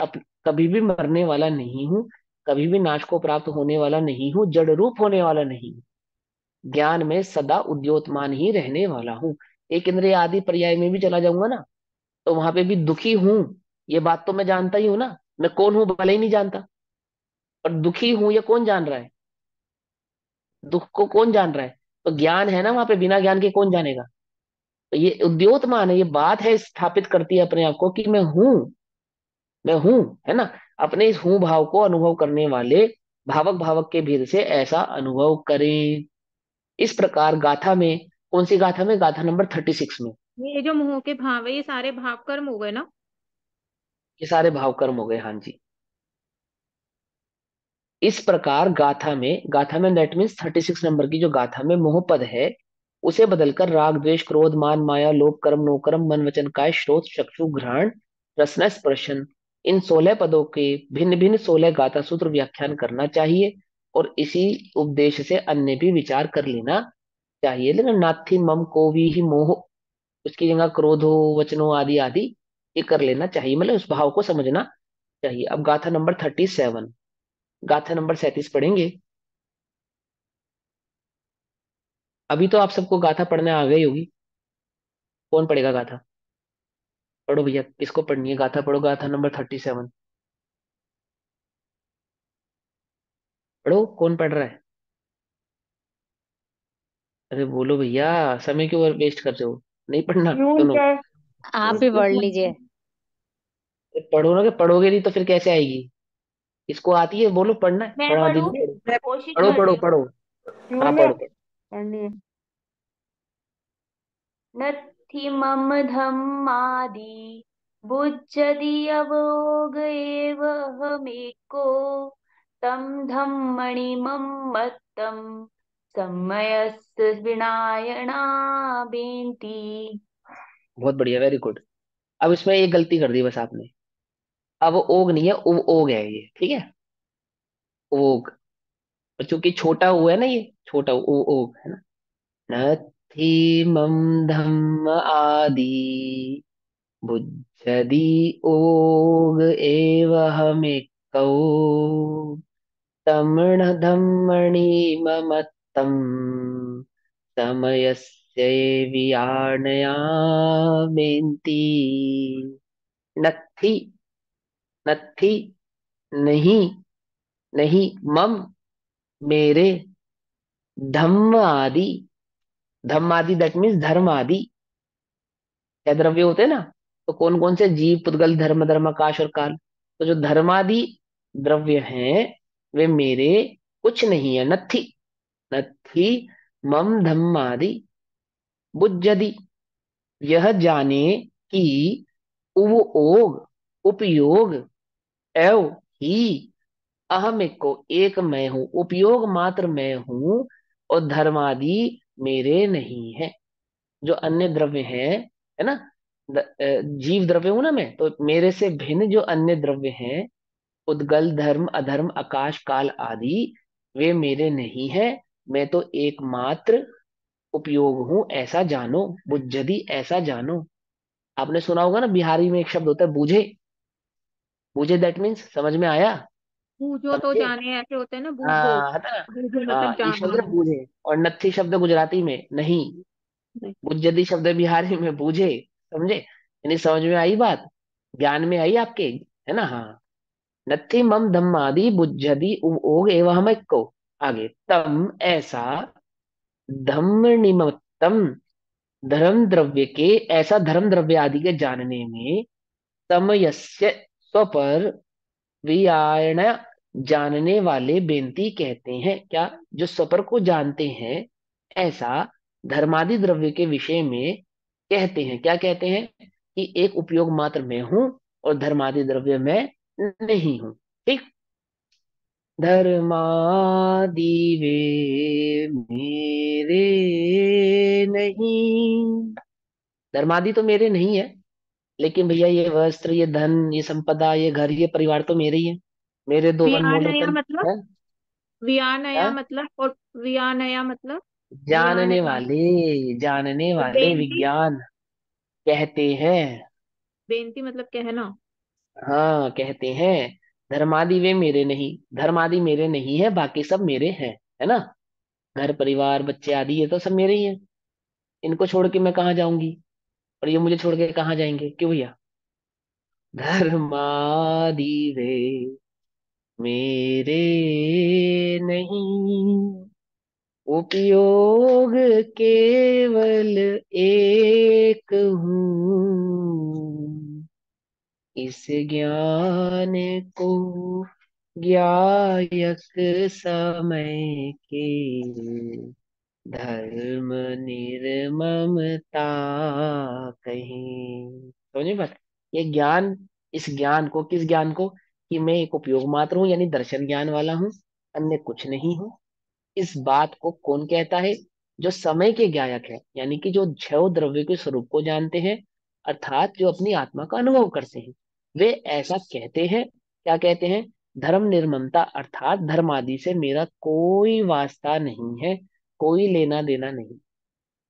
कभी भी मरने वाला नहीं हूँ, कभी भी नाश को प्राप्त होने वाला नहीं हूँ, जड़ रूप होने वाला नहीं हूँ, ज्ञान में सदा उद्योतमान ही रहने वाला हूँ। एक इंद्रिय आदि पर्याय में भी चला जाऊंगा ना, तो वहां पे भी दुखी हूं, ये बात तो मैं जानता ही हूं ना, मैं कौन हूं भले ही नहीं जानता, और दुखी हूं ये कौन जान रहा है? दुख को कौन जान रहा है? तो ज्ञान है ना वहां पे, बिना ज्ञान के कौन जानेगा? तो ये उद्योतमान है, ये बात है, स्थापित करती है अपने आप को कि मैं हूं, मैं हूं, है ना? अपने इस हूं भाव को अनुभव करने वाले भावक भावक के भेद से ऐसा अनुभव करें। इस प्रकार गाथा में, कौन सी गाथा में? गाथा नंबर 36 में। ये जो मोह के भाव है ये सारे भाव कर्म हो गए ना। ये सारे भाव कर्म हो गए, हाँ जी। इस प्रकार गाथा में दैट मीन्स 36 नंबर की जो गाथा में मोह पद है, उसे बदलकर राग द्वेष क्रोध मान माया लोभ कर्म नो कर्म मन वचन काय श्रोत चक्षु घ्राण रसना स्पर्शन, इन 16 पदों के भिन्न भिन्न 16 गाथा सूत्र व्याख्यान करना चाहिए, और इसी उपदेश से अन्य भी विचार कर लेना चाहिए। लेकिन नाथी मम को भी ही मोह, उसकी जगह क्रोधो वचनो आदि आदि ये कर लेना चाहिए, मतलब उस भाव को समझना चाहिए। अब गाथा नंबर 37, गाथा नंबर 37 पढ़ेंगे। अभी तो आप सबको गाथा पढ़ने आ गई होगी। कौन पढ़ेगा गाथा? पढ़ो भैया, किसको पढ़नी है गाथा? पढ़ो गाथा नंबर 37। पढ़ो, कौन पढ़ रहा है? अरे बोलो भैया, समय क्यों वेस्ट कर रहे हो? नहीं पढ़ना? यूं सुनो, क्या? आप ही पढ़ लीजिए। पढ़ो ना, कि पढ़ोगे नहीं तो फिर कैसे आएगी? इसको आती है, बोलो पढ़ना है, मैं पढ़ा पढ़ूं, दीजिए। मैं कोशिश पढ़ो कर पढ़ो रही हूँ। पढ़ो। हाँ यूं पढ़ो पढ़ो। पढ़नी है। नत्थि मम धम्मादि बुध्यति अवोग एव अहमेको तं धम्मणि मम मत्तं समयस्य विनायना बेंती। बहुत बढ़िया, वेरी गुड। अब इसमें एक गलती कर दी बस आपने। अब ओग नहीं है, ओग है ये, ठीक है। ओग। और चूंकि छोटा ओ है ना, ये छोटा ओग है ना। नथी मम धम्म आदि बुद्धि ओग एव हमेकौ तमण धम्मणि ममत्तम समयस्य वियाणया बेंती। नत्थी। नत्थी। नहीं। नहीं। मम। मेरे। धम्म आदि। धम्म आदि दैट मीन्स धर्म आदि। क्या द्रव्य होते हैं ना। तो कौन कौन से जीव, पुद्गल, धर्म, धर्माकाश और काल। तो जो धर्मादि द्रव्य हैं वे मेरे कुछ नहीं है। नथी। नथी मम धम्मादि बुज्जति। यह जाने कि ओग उपयोग एव ही अहम एक को एक मैं हूं, उपयोग मात्र मैं हूं और धर्मादि मेरे नहीं है। जो अन्य द्रव्य है ना। जीव द्रव्य हूं ना मैं, तो मेरे से भिन्न जो अन्य द्रव्य हैं, उद्गल, धर्म, अधर्म, आकाश, काल आदि, वे मेरे नहीं है। मैं तो एकमात्र उपयोग हूं, ऐसा जानो। बुद्धि, ऐसा जानो। आपने सुना होगा ना, बिहारी में एक शब्द होता है बूझे। बूझे दैट मीन्स समझ में आया। बूझो तो समझे। जाने ऐसे होते हैं ना, बूझो। हाँ, है ना। बूझो मतलब हाँ, ये शब्द जानो। है बूझे। और नत्थी शब्द गुजराती में नहीं। नहीं। बुज्जति शब्द बिहारी में बूझे। समझे, यानी समझ में आई बात। ज्ञान में आई आपके, है ना। हाँ। नत्थी मम धम्मादि बुज्जति ओग एवं हम को। आगे तम ऐसा। धम्म निमित्तम। धर्म द्रव्य के, ऐसा धर्म द्रव्य आदि के जानने में समयस्य स्व पर वियाण जानने वाले बेनती कहते हैं। क्या, जो स्वपर को जानते हैं ऐसा धर्मादि द्रव्य के विषय में कहते हैं। क्या कहते हैं कि एक उपयोग मात्र मैं हूं और धर्मादि द्रव्य मैं नहीं हूं। ठीक। धर्मादि वे मेरे नहीं। धर्मादि तो मेरे नहीं है, लेकिन भैया ये वस्त्र, ये धन, ये संपदा, ये घर, ये परिवार तो मेरे ही है। मेरे दो अनमोल वियानया रतन मतलब, है। वियानया हाँ? मतलब, और वियानया मतलब, जानने वियानया। वाले। जानने और वाले बेनती, विज्ञान कहते हैं। बेनती मतलब कहना। हाँ, कहते हैं। धर्मादि वे मेरे नहीं। धर्मादि मेरे नहीं है, बाकी सब मेरे हैं। है ना। घर परिवार बच्चे आदि ये तो सब मेरे ही हैं। इनको छोड़ के मैं कहाँ जाऊंगी, और ये मुझे छोड़ के कहाँ जाएंगे, क्यों भैया। धर्मादि वे मेरे नहीं, उपयोग केवल एक हूँ। इस ज्ञान को ज्ञायक समय के धर्म निर्ममता कहीं। समझे बात। ये ज्ञान, इस ज्ञान को, किस ज्ञान को, कि मैं एक उपयोग मात्र हूं, यानी दर्शन ज्ञान वाला हूं, अन्य कुछ नहीं हूं। इस बात को कौन कहता है? जो समय के ज्ञायक है, यानी कि जो क्षय द्रव्य के स्वरूप को जानते हैं, अर्थात जो अपनी आत्मा का अनुभव करते हैं, वे ऐसा कहते हैं। क्या कहते हैं? धर्म निर्ममता, अर्थात धर्म आदि से मेरा कोई वास्ता नहीं है, कोई लेना देना नहीं,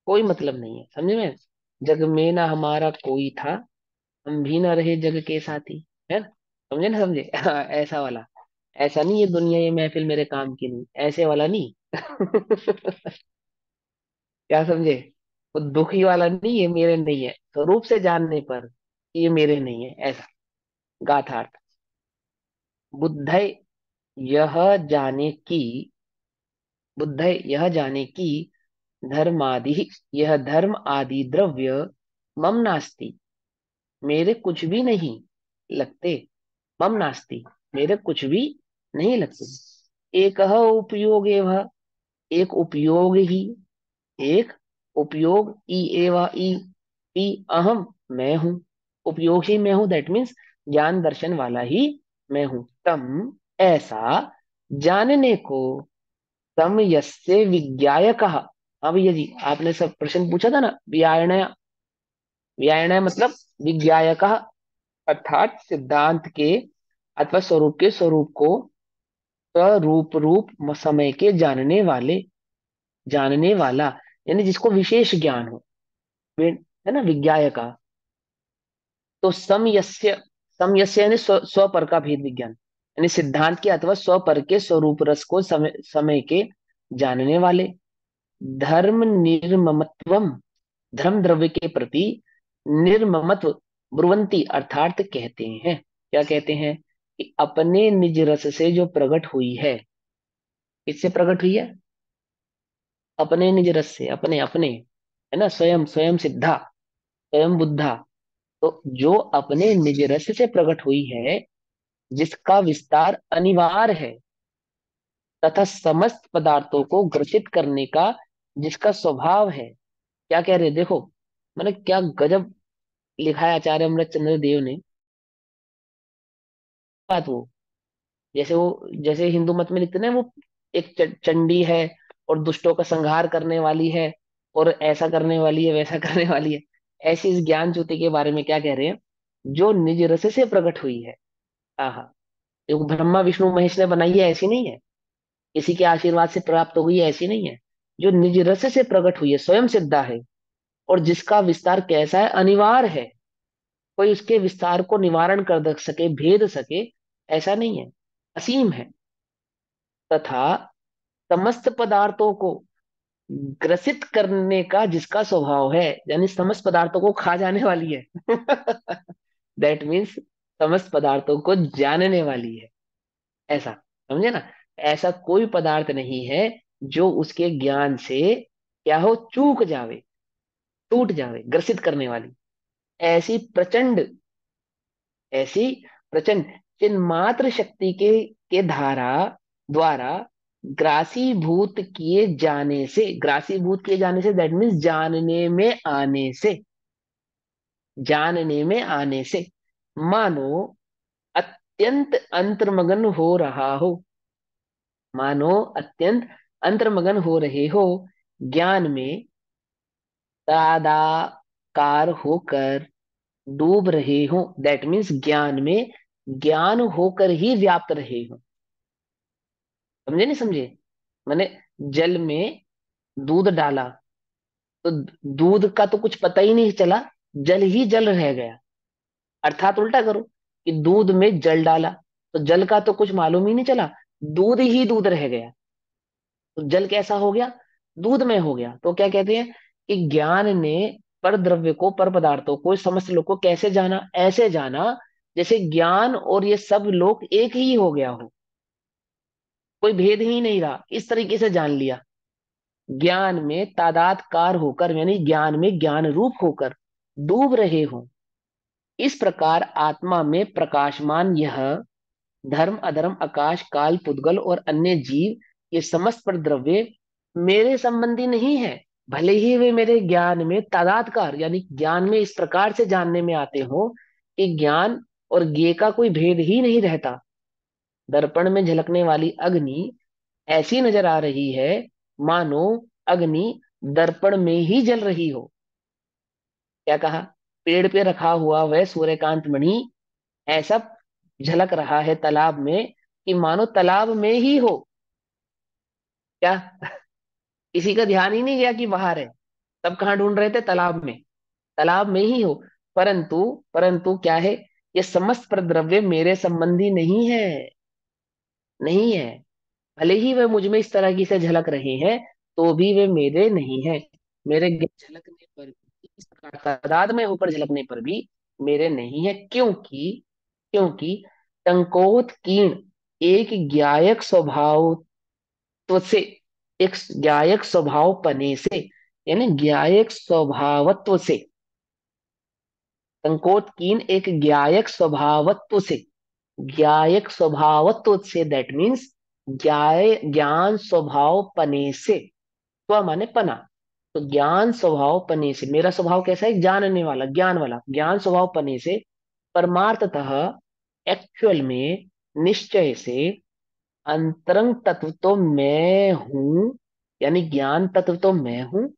कोई मतलब नहीं है। समझे में। जग में ना हमारा कोई था, हम भी ना रहे जग के साथी। है ना। समझे ना, समझे। ऐसा वाला। ऐसा नहीं, ये दुनिया ये महफिल मेरे काम की नहीं, ऐसे वाला नहीं। क्या समझे। वो दुखी वाला नहीं, ये मेरे नहीं है स्वरूप से जानने पर ये मेरे नहीं है, ऐसा। गाथार्थ। बुद्धय यह जाने की। बुद्धय यह जाने की धर्मादि, यह धर्म आदि द्रव्य मम नास्ति, मेरे कुछ भी नहीं लगते। मम नास्ति, मेरे कुछ भी नहीं लगते। एक उपयोग एवं, एक उपयोग ही, एक उपयोग ई एवा ई, ई अहम मैं हूं। उपयोग ही मैं हूं, दैट मीन्स ज्ञान दर्शन वाला ही मैं हूं। तम ऐसा जानने को तम यस्य विज्ञायकः। हाँ भैया जी, आपने सब प्रश्न पूछा था ना, व्यायणय। व्यायणय मतलब विज्ञायकः, अर्थात सिद्धांत के अथवा स्वरूप के स्वरूप को स्वरूप रूप समय के जानने वाले, जानने वाला, यानी जिसको विशेष ज्ञान हो, है ना विज्ञायका। तो समयस्य यानी स्व पर का भेद विज्ञान, यानी सिद्धांत के अथवा स्व पर के स्वरूप रस को समय के जानने वाले। धर्म निर्ममत्वम, धर्म द्रव्य के प्रति निर्ममत्व ब्रुवंती अर्थात कहते हैं। क्या कहते हैं? कि अपने निज रस से जो प्रकट हुई है। किससे प्रकट हुई है? अपने निज रस से, अपने अपने, है ना, स्वयं स्वयं सिद्धा, स्वयं बुद्धा। तो जो अपने निज रस से प्रकट हुई है, जिसका विस्तार अनिवार्य है, तथा समस्त पदार्थों को ग्रसित करने का जिसका स्वभाव है। क्या कह रहे हैं देखो, मैंने क्या गजब लिखा है आचार्य अमृतचंद्र देव ने। बात वो, जैसे हिंदू मत में लिखते हैं ना, वो एक चंडी है और दुष्टों का संहार करने वाली है, और ऐसा करने वाली है, वैसा करने वाली है। ऐसी इस ज्ञान ज्योति के बारे में क्या कह रहे हैं? जो निज रस से प्रकट हुई है। आहा, जो ब्रह्मा विष्णु महेश ने बनाई है ऐसी नहीं है, किसी के आशीर्वाद से प्राप्त हुई है ऐसी नहीं है। जो निज रस से प्रकट हुई है, स्वयं सिद्धा है, और जिसका विस्तार कैसा है? अनिवार्य है। कोई उसके विस्तार को निवारण कर दे सके, भेद सके, ऐसा नहीं है, असीम है। तथा समस्त पदार्थों को ग्रसित करने का जिसका स्वभाव है, यानी समस्त पदार्थों को खा जाने वाली है। दैट मीन्स समस्त पदार्थों को जानने वाली है, ऐसा। समझे ना? ऐसा कोई पदार्थ नहीं है जो उसके ज्ञान से क्या हो, चूक जावे, टूट जावे। ग्रसित करने वाली ऐसी प्रचंड, ऐसी प्रचंड चिन्मात्र शक्ति के धारा द्वारा ग्रासीभूत किए जाने से, ग्रासीभूत किए जाने से दैट मीन्स जानने में आने से, जानने में आने से, मानो अत्यंत अंतर्मग्न हो रहा हो, मानो अत्यंत अंतर्मग्न हो रहे हो, ज्ञान में तादाकार होकर डूब रहे हो। दैट मीन्स ज्ञान में ज्ञान होकर ही व्याप्त रहे हो। समझे नहीं समझे? मैंने जल में दूध डाला, तो दूध का तो कुछ पता ही नहीं चला, जल ही जल रह गया। अर्थात उल्टा करो कि दूध में जल डाला, तो जल का तो कुछ मालूम ही नहीं चला, दूध ही दूध रह गया। तो जल कैसा हो गया? दूध में हो गया। तो क्या कहते हैं कि ज्ञान ने पर द्रव्य को, पर पदार्थों को, समस्त लोग को कैसे जाना? ऐसे जाना जैसे ज्ञान और ये सब लोग एक ही हो गया हो, कोई भेद ही नहीं रहा, इस तरीके से जान लिया। ज्ञान में तादात्कार होकर, यानी ज्ञान में ज्ञान रूप होकर डूब रहे हो। इस प्रकार आत्मा में प्रकाशमान यह धर्म अधर्म आकाश काल पुद्गल और अन्य जीव, ये समस्त पर द्रव्य मेरे संबंधी नहीं है, भले ही वे मेरे ज्ञान में तादात्कार, यानी ज्ञान में इस प्रकार से जानने में आते हो कि ज्ञान और ज्ञे का कोई भेद ही नहीं रहता। दर्पण में झलकने वाली अग्नि ऐसी नजर आ रही है मानो अग्नि दर्पण में ही जल रही हो। क्या कहा? पेड़ पे रखा हुआ वह सूर्यकांत मणि ऐसा झलक रहा है तालाब में कि मानो तालाब में ही हो। क्या किसी का ध्यान ही नहीं गया कि बाहर है? सब कहाँ ढूंढ रहे थे? तालाब में, तालाब में ही हो। परंतु परंतु क्या है? ये समस्त प्रद्रव्य मेरे संबंधी नहीं है, नहीं है। भले ही वे मुझ में इस तरह की से झलक रहे हैं, तो भी वे मेरे नहीं है। मेरे झलकने पर भी, इस प्रकार तादाद में होकर झलकने पर भी मेरे नहीं है। क्योंकि क्योंकि टंकोत कीर्ण एक ज्ञायक स्वभाव से, एक ज्ञायक स्वभाव पने से, यानी ज्ञायक स्वभावत्व से, संकोच कीन एक ज्ञायक स्वभावत्व से, ज्ञायक स्वभावत्व से दैट मीन्स ज्ञान स्वभाव पने से। स्व माने पना, तो ज्ञान स्वभाव पने से, मेरा स्वभाव कैसा है? जानने वाला, ज्ञान वाला। ज्ञान स्वभाव पने से परमार्थतः, एक्चुअल में, निश्चय से, अंतरंग तत्व तो मैं हूं, यानी ज्ञान तत्व तो मैं हूं,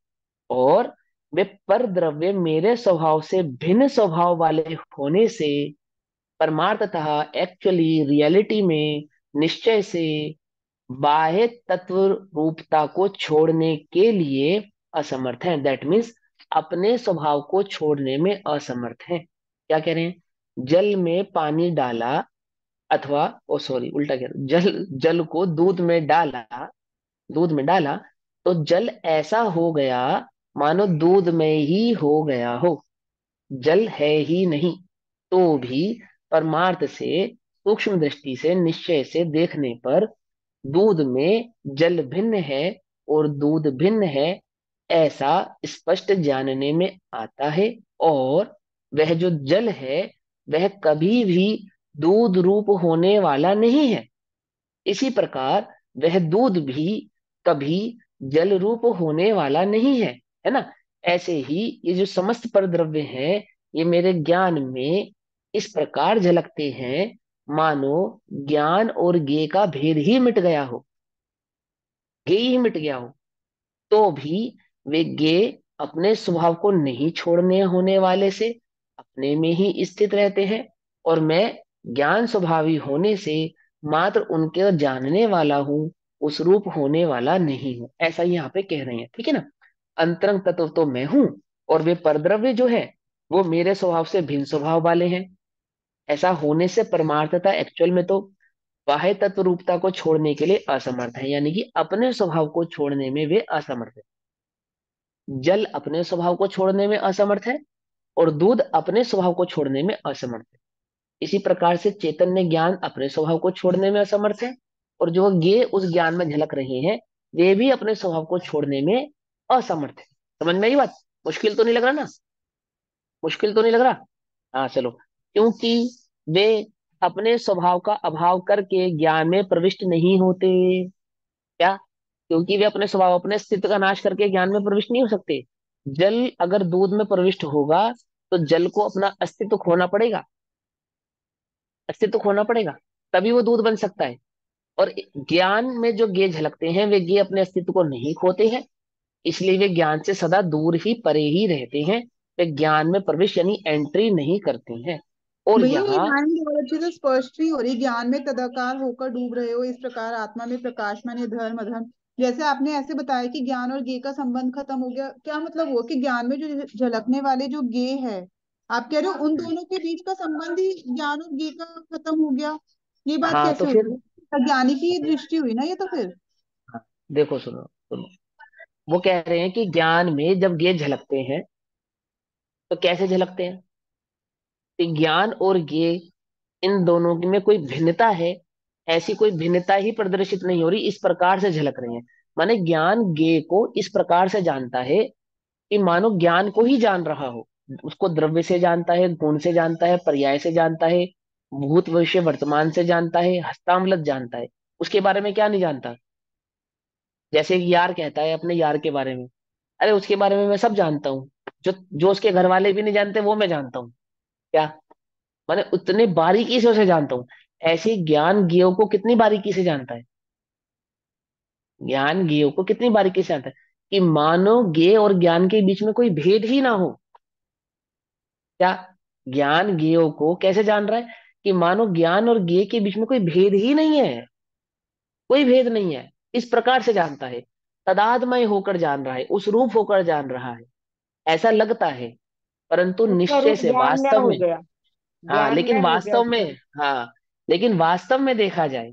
और वे पर द्रव्य मेरे स्वभाव से भिन्न स्वभाव वाले होने से परमार्थतः, एक्चुअली, रियलिटी में, निश्चय से बाह्य तत्व रूपता को छोड़ने के लिए असमर्थ हैं। दैट मीन्स अपने स्वभाव को छोड़ने में असमर्थ हैं। क्या कह रहे हैं? जल में पानी डाला, अथवा ओ सॉरी उल्टा कह रहा हूं। जल जल को दूध में डाला तो जल ऐसा हो गया मानो दूध में ही हो गया हो, जल है ही नहीं। तो भी परमार्थ से, सूक्ष्म दृष्टि से, निश्चय से देखने पर दूध में जल भिन्न है और दूध भिन्न है, ऐसा स्पष्ट जानने में आता है। और वह जो जल है वह कभी भी दूध रूप होने वाला नहीं है। इसी प्रकार वह दूध भी कभी जल रूप होने वाला नहीं है ना? ऐसे ही ये जो समस्त परद्रव्य हैं, ये मेरे ज्ञान में इस प्रकार झलकते हैं मानो ज्ञान और ज्ञेय का भेद ही मिट गया हो, ज्ञेय ही मिट गया हो। तो भी वे ज्ञेय अपने स्वभाव को नहीं छोड़ने होने वाले से अपने में ही स्थित रहते हैं, और मैं ज्ञान स्वभावी होने से मात्र उनके जानने वाला हूँ, उस रूप होने वाला नहीं हूँ। ऐसा ही यहाँ पे कह रहे हैं, ठीक है ना? अंतरंग तत्व तो मैं हूं, और वे परद्रव्य जो है वो मेरे स्वभाव से भिन्न स्वभाव वाले हैं। ऐसा होने से परमार्थता, एक्चुअल में तो बाह्य तत्व रूपता को छोड़ने के लिए असमर्थ है, यानी कि अपने स्वभाव को छोड़ने में वे असमर्थ है। जल अपने स्वभाव को छोड़ने में असमर्थ है, और दूध अपने स्वभाव को छोड़ने में असमर्थ है। इसी प्रकार से चैतन्य ज्ञान अपने स्वभाव को छोड़ने में असमर्थ है, और जो ज्ञेय उस ज्ञान में झलक रहे हैं वे भी अपने स्वभाव को छोड़ने में असमर्थ है। समझ में आई बात? मुश्किल तो नहीं लग रहा ना? मुश्किल तो नहीं लग रहा? हाँ चलो। क्योंकि वे अपने स्वभाव का अभाव करके ज्ञान में प्रविष्ट नहीं होते। क्या? क्योंकि वे अपने स्वभाव, अपने अस्तित्व का नाश करके ज्ञान में प्रविष्ट नहीं हो सकते। जल अगर दूध में प्रविष्ट होगा तो जल को अपना अस्तित्व खोना पड़ेगा, अस्तित्व खोना पड़ेगा, तभी वो दूध बन सकता है। और ज्ञान में जो ज्ञेय झलकते हैं वे ज्ञेय अपने अस्तित्व को नहीं खोते हैं, इसलिए वे ज्ञान से सदा दूर ही, परे ही रहते हैं। वे ज्ञान में प्रवेश यानी एंट्री नहीं करते हैं। और भैया ये यहाँ लाइन बहुत अच्छे से स्पष्ट नहीं हो रही। ज्ञान में तदाकार होकर डूब रहे हो, इस प्रकार आत्मा में प्रकाशमान, ये धर्म अधर्म। जैसे आपने ऐसे बताया कि ज्ञान और ज्ञेय का संबंध खत्म हो गया, क्या मतलब हुआ कि ज्ञान में जो झलकने वाले जो ज्ञेय है, आप कह रहे हो उन दोनों के बीच का संबंध ही ज्ञान और ज्ञेय का खत्म हो गया? ये बात हाँ तो कैसे फिर, हुई? अज्ञानी की दृष्टि हुई ना ये तो फिर। हाँ, देखो सुनो सुनो, वो कह रहे हैं कि ज्ञान में जब ज्ञेय झलकते हैं तो कैसे झलकते हैं? कि ज्ञान और ज्ञेय, इन दोनों में कोई भिन्नता है? ऐसी कोई भिन्नता ही प्रदर्शित नहीं हो रही, इस प्रकार से झलक रही है। माने ज्ञान ज्ञेय को इस प्रकार से जानता है कि मानो ज्ञान को ही जान रहा हो। उसको द्रव्य से जानता है, गुण से जानता है, पर्याय से जानता है, भूत भविष्य वर्तमान से जानता है, हस्तामलत जानता है। उसके बारे में क्या नहीं जानता? जैसे एक यार कहता है अपने यार के बारे में, अरे उसके बारे में मैं सब जानता हूँ, जो जो उसके घर वाले भी नहीं जानते वो मैं जानता हूँ। क्या? माने उतने बारीकी से उसे जानता हूँ। ऐसे ही ज्ञान ज्ञेयों को कितनी बारीकी से जानता है, ज्ञान ज्ञेयों को कितनी बारीकी से जानता है कि मानो ज्ञेय और ज्ञान के बीच में कोई भेद ही ना हो। क्या? ज्ञान ज्ञेयों को कैसे जान रहा है कि मानो ज्ञान और ज्ञेय के बीच में कोई भेद ही नहीं है, कोई भेद नहीं है, इस प्रकार से जानता है। तदात्मय होकर जान रहा है, उस रूप होकर जान रहा है, ऐसा लगता है, परंतु उसका निश्चय रूप से, ज्ञानमय वास्तव हो में, गया, हाँ लेकिन ज्ञानमय हो गया वास्तव में, उसका रूप। हाँ लेकिन वास्तव में देखा जाए,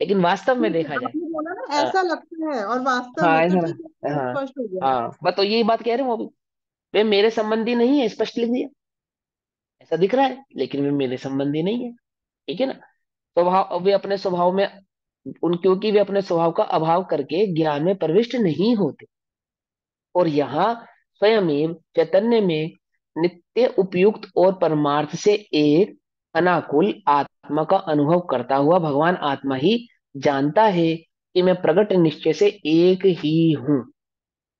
लेकिन वास्तव में ठीक है, देखा जाए, आपने बोला ना अ, ऐसा लगता है और वास्तव हाँ में, तो ऐसा ठीक है, हाँ स्पष्ट हो गया। हाँ, बस तो यही बात कह रहे हो अभी। वे मेरे संबंधी नहीं है, स्पष्ट लिख दिया। ऐसा दिख रहा है लेकिन वे मेरे संबंधी नहीं है, ठीक है ना? स्वभाव, वे अपने स्वभाव में, उन क्योंकि वे अपने स्वभाव का अभाव करके ज्ञान में प्रविष्ट नहीं होते। और यहाँ स्वयं चैतन्य में नित्य उपयुक्त और परमार्थ से एक अनाकुल आत्मा का अनुभव करता हुआ भगवान आत्मा ही जानता है कि मैं प्रगट निश्चय से एक ही हूँ,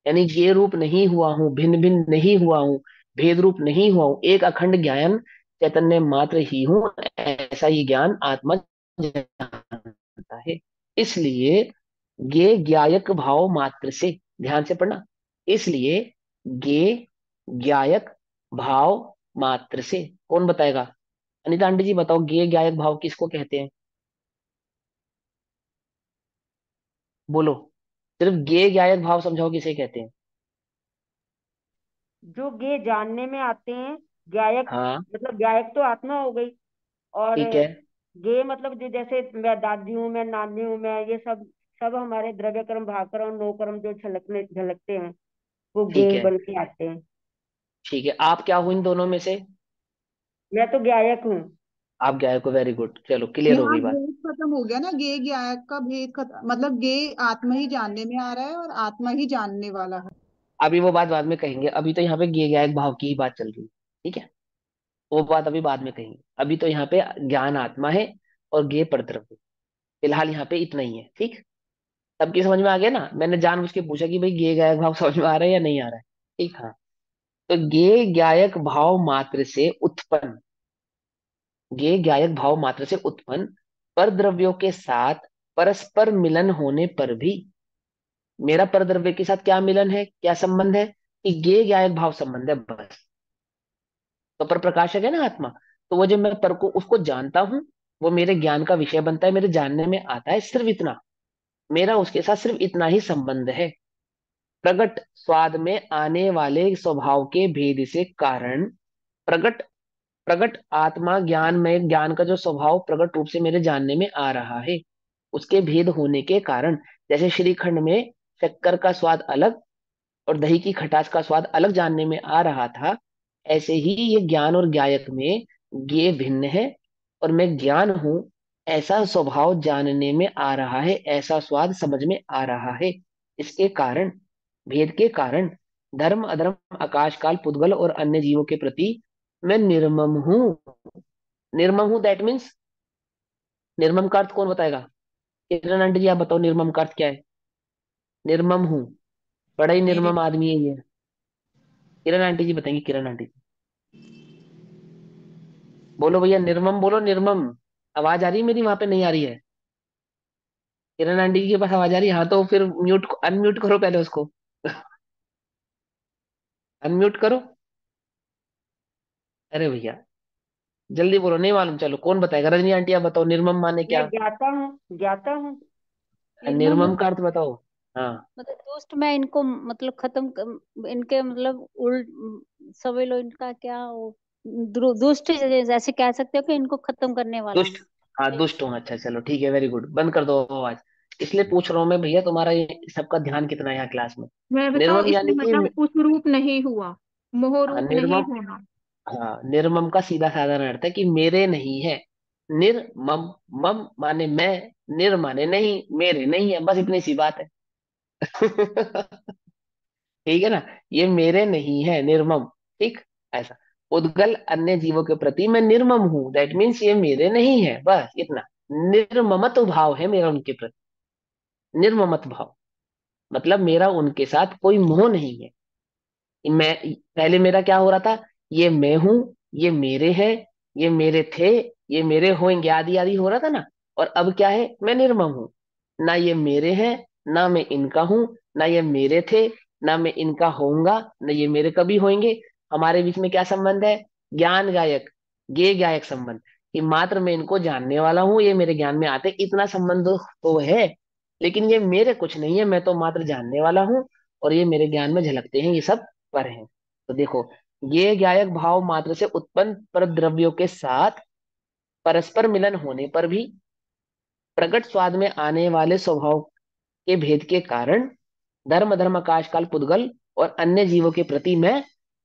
यानी ये रूप नहीं हुआ हूँ, भिन्न भिन्न नहीं हुआ हूँ, भेद रूप नहीं हुआ हूँ, एक अखंड ज्ञान चैतन्य मात्र ही हूँ। ऐसा ही ज्ञान आत्मा जानता है। इसलिए गे ज्ञायक भाव मात्र से, ध्यान से पढ़ना, इसलिए गे ज्ञायक भाव मात्र से, कौन बताएगा? अनिता आंटी जी बताओ, गे ज्ञायक भाव किसको कहते हैं? बोलो, सिर्फ गे ज्ञायक भाव समझाओ किसे कहते हैं। जो गे जानने में आते हैं, गायक हाँ मतलब गायक तो आत्मा हो गई। और ठीक है। गे मतलब जो जैसे मैं दादी हूँ, मैं नानी हूँ, मैं ये सब सब हमारे द्रव्य कर्म भाव कर्म और नो कर्म जो झलकते हैं, वो गे ठीक है। बन के आते हैं। ठीक है, आप क्या हो इन दोनों में से? मैं तो गायक हूँ। आप गायक हो, वेरी गुड, चलो क्लियर हो यहाँ गई बात। भेद खत्म हो गया ना, गे गायक का भेद खत्म, मतलब गे आत्मा ही जानने में आ रहा है और आत्मा ही जानने वाला है। अभी वो बात बाद में कहेंगे, अभी तो यहाँ पे गे गायक भाव की ही बात चल रही है, ठीक है? वो बात अभी बाद में कहेंगे, अभी तो यहाँ पे ज्ञान आत्मा है और गे परद्रव्य, फिलहाल यहाँ पे इतना ही है, ठीक? सबकी समझ में आ गया ना? मैंने जानबूझ के पूछा कि भाई गे गायक भाव समझ में आ रहा है या नहीं आ रहा है, ठीक? हाँ। तो गे गायक भाव मात्र से उत्पन्न, गे गायक भाव मात्र से उत्पन्न परद्रव्यों के साथ परस्पर मिलन होने पर भी, मेरा परद्रव्य के साथ क्या मिलन है, क्या संबंध है? कि गे गायक भाव संबंध है बस। तो पर प्रकाशक है ना आत्मा, तो वो जब मैं पर को उसको जानता हूं, वो मेरे ज्ञान का विषय बनता है, मेरे जानने में आता है, सिर्फ इतना, मेरा उसके साथ सिर्फ इतना ही संबंध है। प्रगट स्वाद में आने वाले स्वभाव के भेद से कारण, प्रगट प्रगट आत्मा ज्ञान में, ज्ञान का जो स्वभाव प्रगट रूप से मेरे जानने में आ रहा है, उसके भेद होने के कारण, जैसे श्रीखंड में शक्कर का स्वाद अलग और दही की खटास का स्वाद अलग जानने में आ रहा था, ऐसे ही ये ज्ञान और ज्ञायक में ये भिन्न है, और मैं ज्ञान हूं, ऐसा स्वभाव जानने में आ रहा है, ऐसा स्वाद समझ में आ रहा है। इसके कारण, भेद के कारण, धर्म अधर्म आकाश काल पुद्गल और अन्य जीवों के प्रति मैं निर्मम हूं। निर्मम हूं दैट मीन्स, निर्मम का अर्थ कौन बताएगा? किरण आंटी जी आप बताओ, निर्मम का अर्थ क्या है? निर्मम हूं, बड़ा ही निर्मम आदमी है ये। किरण आंटी जी बताएंगी, किरण आंटी जी बोलो भैया, निर्मम बोलो, निर्मम। आवाज आ रही है मेरी वहां पे, नहीं आ रही है? किरण आंटी जी के पास आवाज आ रही है? हाँ तो फिर म्यूट, अनम्यूट करो पहले उसको। अनम्यूट करो। अरे भैया जल्दी बोलो, नहीं मालूम, चलो कौन बताएगा? रजनी आंटी आप बताओ, निर्मम माने मैं क्या? ज्ञाता हूँ, ज्ञाता हूँ। निर्मम निर्मम का अर्थ बताओ। हाँ मतलब दोस्त, मैं इनको मतलब इनके मतलब सभी लोग इनका क्या वो दुष्ट जैसे कह सकते हो कि इनको खत्म करने वाला दुष्ट, हूँ। हाँ दुष्ट हूँ, अच्छा चलो ठीक है, वेरी गुड, बंद कर दो आवाज। इसलिए पूछ रहा हूँ मैं भैया, तुम्हारा ये सबका ध्यान कितना है यहाँ क्लास में? मैं बताऊं, निर्मम इसमें यानी कि, मतलब उस रूप नहीं हुआ, मोह हाँ रूप नहीं निर्मम, होना। हाँ निर्मम का सीधा साधारण अर्थ है कि मेरे नहीं है। निर्मम, मम माने मैं, निर माने नहीं, मेरे नहीं है, बस इतनी सी बात है। ठीक है ना? ये मेरे नहीं है, निर्मम, ठीक? ऐसा, उद्गल अन्य जीवों के प्रति मैं निर्मम हूं, दैट मीन्स ये मेरे नहीं है, बस इतना। निर्ममत भाव है मेरा उनके प्रति, निर्ममत भाव, मतलब मेरा उनके साथ कोई मोह नहीं है। मैं, पहले मेरा क्या हो रहा था? ये मैं हूं, ये मेरे हैं, ये मेरे थे, ये मेरे होंगे, आदि आदि हो रहा था ना। और अब क्या है? मैं निर्मम हूं, ना ये मेरे हैं, ना मैं इनका हूं, ना ये मेरे थे, ना मैं इनका होऊंगा, ना ये मेरे कभी होंगे। हमारे बीच में क्या संबंध है? ज्ञान गायक, गे गायक संबंध, कि मात्र मैं इनको जानने वाला हूं, ये मेरे ज्ञान में आते, इतना संबंध तो है। लेकिन ये मेरे कुछ नहीं है, मैं तो मात्र जानने वाला हूं, और ये मेरे ज्ञान में झलकते हैं, ये सब पर हैं। तो देखो, ये गायक भाव मात्र से उत्पन्न पर द्रव्यों के साथ परस्पर मिलन होने पर भी, प्रकट स्वाद में आने वाले स्वभाव के भेद के कारण, धर्म धर्म आकाश काल पुद्गल और अन्य जीवों के प्रति मैं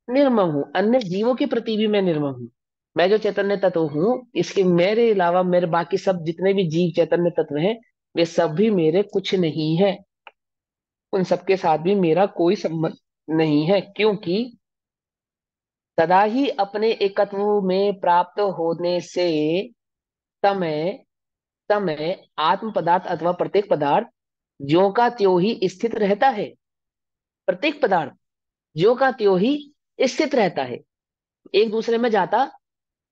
निर्मम हूं, अन्य जीवों के प्रति भी मैं निर्मम हूं। मैं जो चैतन्य तत्व हूं, इसके मेरे अलावा मेरे बाकी सब जितने भी जीव चैतन्य तत्व हैं, वे सब भी मेरे कुछ नहीं है, उन सबके साथ भी मेरा कोई संबंध नहीं है, क्योंकि सदा ही अपने एकत्व में प्राप्त होने से समय, समय आत्म पदार्थ अथवा प्रत्येक पदार्थ ज्यों का त्यों ही स्थित रहता है। प्रत्येक पदार्थ ज्यों का त्यों ही स्थित रहता है, एक दूसरे में जाता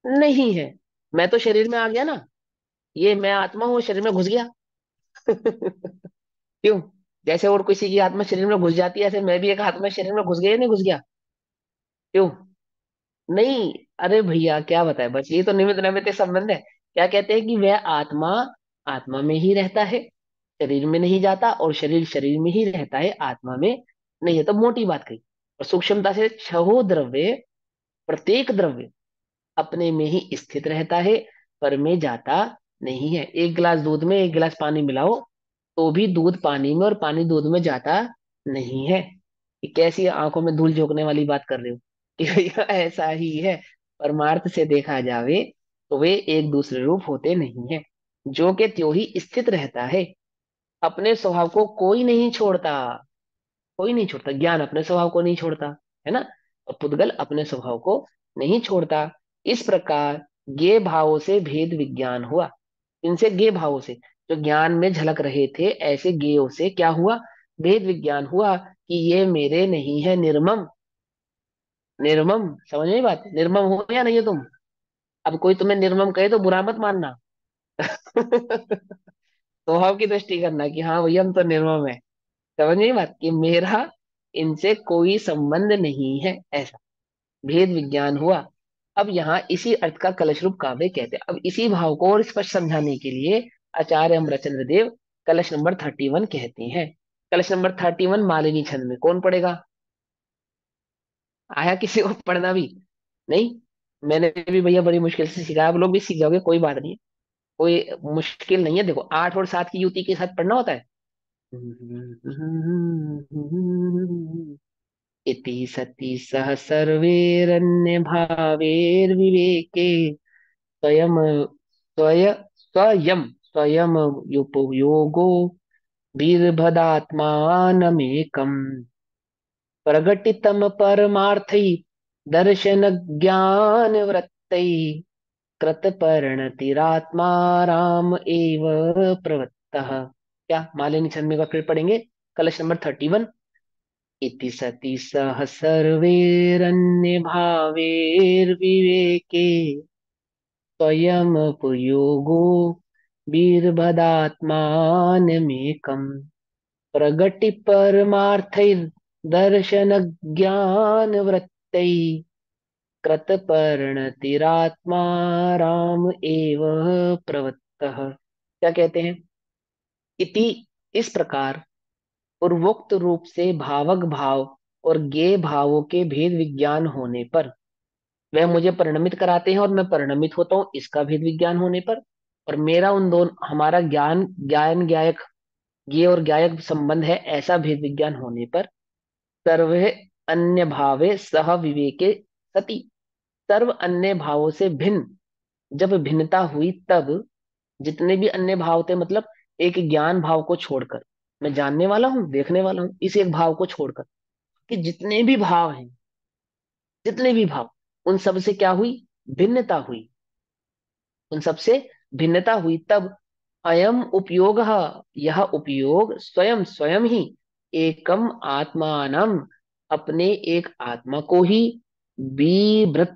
नहीं है। मैं तो शरीर में आ गया ना, ये मैं आत्मा हूँ, शरीर में घुस गया, क्यों? जैसे और किसी की आत्मा शरीर में घुस जाती है, ऐसे मैं भी एक आत्मा शरीर में घुस गया या नहीं घुस गया? क्यों? नहीं। अरे भैया क्या बताए, बस ये तो निमित्त नैमित्तिक संबंध है। क्या कहते हैं कि वह आत्मा आत्मा में ही रहता है, शरीर में नहीं जाता, और शरीर शरीर में ही रहता है, आत्मा में नहीं है। तो मोटी बात कही। और सूक्ष्मता से छहो द्रव्य, प्रत्येक द्रव्य अपने में ही स्थित रहता है, पर में जाता नहीं है। एक गिलास दूध में एक गिलास पानी मिलाओ तो भी दूध पानी में और पानी दूध में जाता नहीं है। ये कैसी आंखों में धूल झोंकने वाली बात कर रहे हो कि भैया ऐसा ही है। परमार्थ से देखा जावे तो वे एक दूसरे रूप होते नहीं है, जो कि त्यों ही स्थित रहता है। अपने स्वभाव को कोई नहीं छोड़ता, कोई नहीं छोड़ता। ज्ञान अपने स्वभाव को नहीं छोड़ता, है ना? और पुद्गल अपने स्वभाव को नहीं छोड़ता। इस प्रकार ज्ञेय भावों से भेद विज्ञान हुआ। इनसे ज्ञेय भावों से, जो ज्ञान में झलक रहे थे, ऐसे ज्ञेयों से क्या हुआ? भेद विज्ञान हुआ कि ये मेरे नहीं है, निर्मम। निर्मम, समझ में बात? निर्मम हो या नहीं हो तुम? अब कोई तुम्हें निर्मम कहे तो बुरा मत मानना। स्वभाव की दृष्टि करना कि हाँ भैया हम तो निर्मम है। समझ में बात कि मेरा इनसे कोई संबंध नहीं है, ऐसा भेद विज्ञान हुआ। अब यहाँ इसी अर्थ का कलश रूप काव्य कहते हैं। अब इसी भाव को और स्पष्ट समझाने के लिए आचार्य अमरचंद्र देव कलश नंबर 31 कहते हैं। कलश नंबर 31 मालिनी छंद में कौन पढ़ेगा? आया किसी को पढ़ना भी? नहीं। मैंने भी भैया बड़ी मुश्किल से सीखा, आप लोग भी सीख जाओगे, कोई बात नहीं। कोई मुश्किल नहीं है। देखो 8 और 7 की युति के साथ पढ़ना होता है। इति सति सह सर्वैरन्य भावैर्विवेके स्वयं स्वयं उपयोगो वीरभदात्मानमेकम् प्रकटितम परमार्थै दर्शन ज्ञान वृत्तै कृत परिणतिरात्मा राम एव प्रवृत्तः। क्या मालिनी छंद में फिर पढ़ेंगे? कलश नंबर 31। इति सति सह सर्वैरन्य भावैर्विवेके स्वयमुपयोगो वीरभदात्मानमेकम् प्रगति परमार्थैर्दर्शनज्ञानवृत्तैः कृतपरिणतिरात्मा राम एव प्रवृत्तः। क्या कहते हैं? इति, इस प्रकार, पूर्वोक्त रूप से भावक भाव और ज्ञेय भावों के भेद विज्ञान होने पर वह मुझे परिणमित कराते हैं और मैं परिणमित होता हूँ, इसका भेद विज्ञान होने पर। और मेरा उन दोनों, हमारा ज्ञान ज्ञान ज्ञायक, ये और ज्ञायक संबंध है, ऐसा भेद विज्ञान होने पर सर्व अन्य भावे सह विवेके सति, सर्व अन्य भावों से भिन्न जब भिन्नता हुई तब, जितने भी अन्य भाव थे, मतलब एक ज्ञान भाव को छोड़कर, मैं जानने वाला हूँ देखने वाला हूँ, इस एक भाव को छोड़कर कि जितने भी भाव हैं, जितने भी भाव, उन सब से क्या हुई? भिन्नता हुई। उन सब से भिन्नता हुई तब अयम उपयोग, यह उपयोग स्वयं स्वयं ही एकम आत्मानम, अपने एक आत्मा को ही विवृत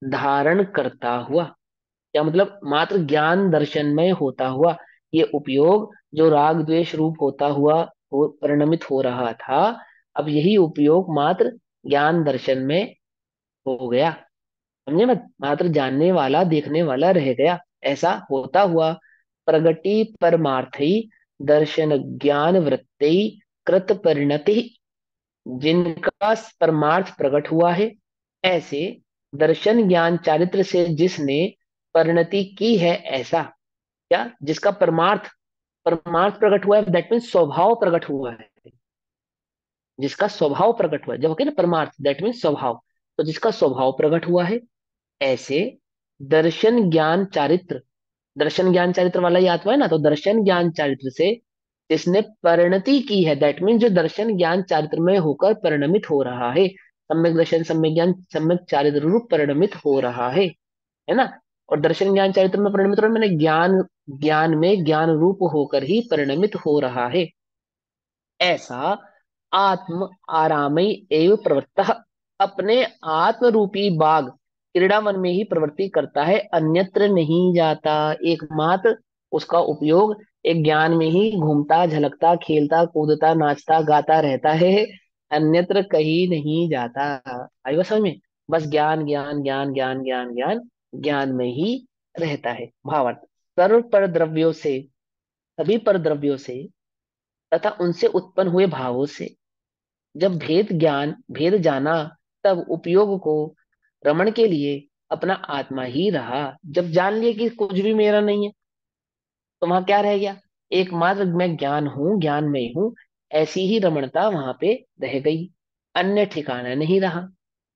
धारण करता हुआ। क्या मतलब? मात्र ज्ञान दर्शन में होता हुआ ये उपयोग, जो राग द्वेष रूप होता हुआ परिणमित हो रहा था, अब यही उपयोग मात्र ज्ञान दर्शन में हो गया। समझे मत? मात्र जानने वाला देखने वाला रह गया, ऐसा होता हुआ प्रगति परमार्थी दर्शन ज्ञान वृत्ति कृत परिणति, जिनका परमार्थ प्रकट हुआ है, ऐसे दर्शन ज्ञान चारित्र से जिसने परिणति की है, ऐसा क्या? जिसका परमार्थ परमार्थ प्रकट हुआ है, दैट मीन स्वभाव प्रकट हुआ है। जिसका स्वभाव प्रकट हुआ है, जब होते ना परमार्थ, दैट मीन स्वभाव, तो जिसका स्वभाव प्रकट हुआ है, ऐसे दर्शन ज्ञान चारित्र, दर्शन ज्ञान चारित्र वाला ही आत्मा है ना, तो दर्शन ज्ञान चारित्र से जिसने परिणति की है, दैट मीन जो दर्शन ज्ञान चारित्र में होकर परिणमित हो रहा है, सम्यक दर्शन सम्यक ज्ञान सम्यक चारित्र रूप परिणमित हो रहा है ना? और दर्शन ज्ञान चारित्र में परिणमित हो रहा है, मैंने ज्ञान, ज्ञान में ज्ञान रूप होकर ही परिणमित हो रहा है, ऐसा आत्म आरामय एवं प्रवृत्तः, अपने आत्म रूपी बाग क्रीड़ावन में ही प्रवृत्ति करता है, अन्यत्र नहीं जाता। एकमात्र उसका उपयोग एक ज्ञान में ही घूमता झलकता खेलता कूदता नाचता गाता रहता है, अन्यत्र कहीं नहीं जाता। आई बात समझ में? बस ज्ञान ज्ञान ज्ञान ज्ञान ज्ञान ज्ञान, ज्ञान में ही रहता है। भावार्थ, सर्व पर द्रव्यों से, सभी पर द्रव्यों से तथा उनसे उत्पन्न हुए भावों से जब भेद जाना, तब उपयोग को रमण के लिए अपना आत्मा ही रहा। जब जान लिया कि कुछ भी मेरा नहीं है, तो वहां क्या रह गया? एकमात्र मैं ज्ञान हूं, ज्ञान में ही हूं, ऐसी ही रमणता वहां पे रह गई, अन्य ठिकाना नहीं रहा।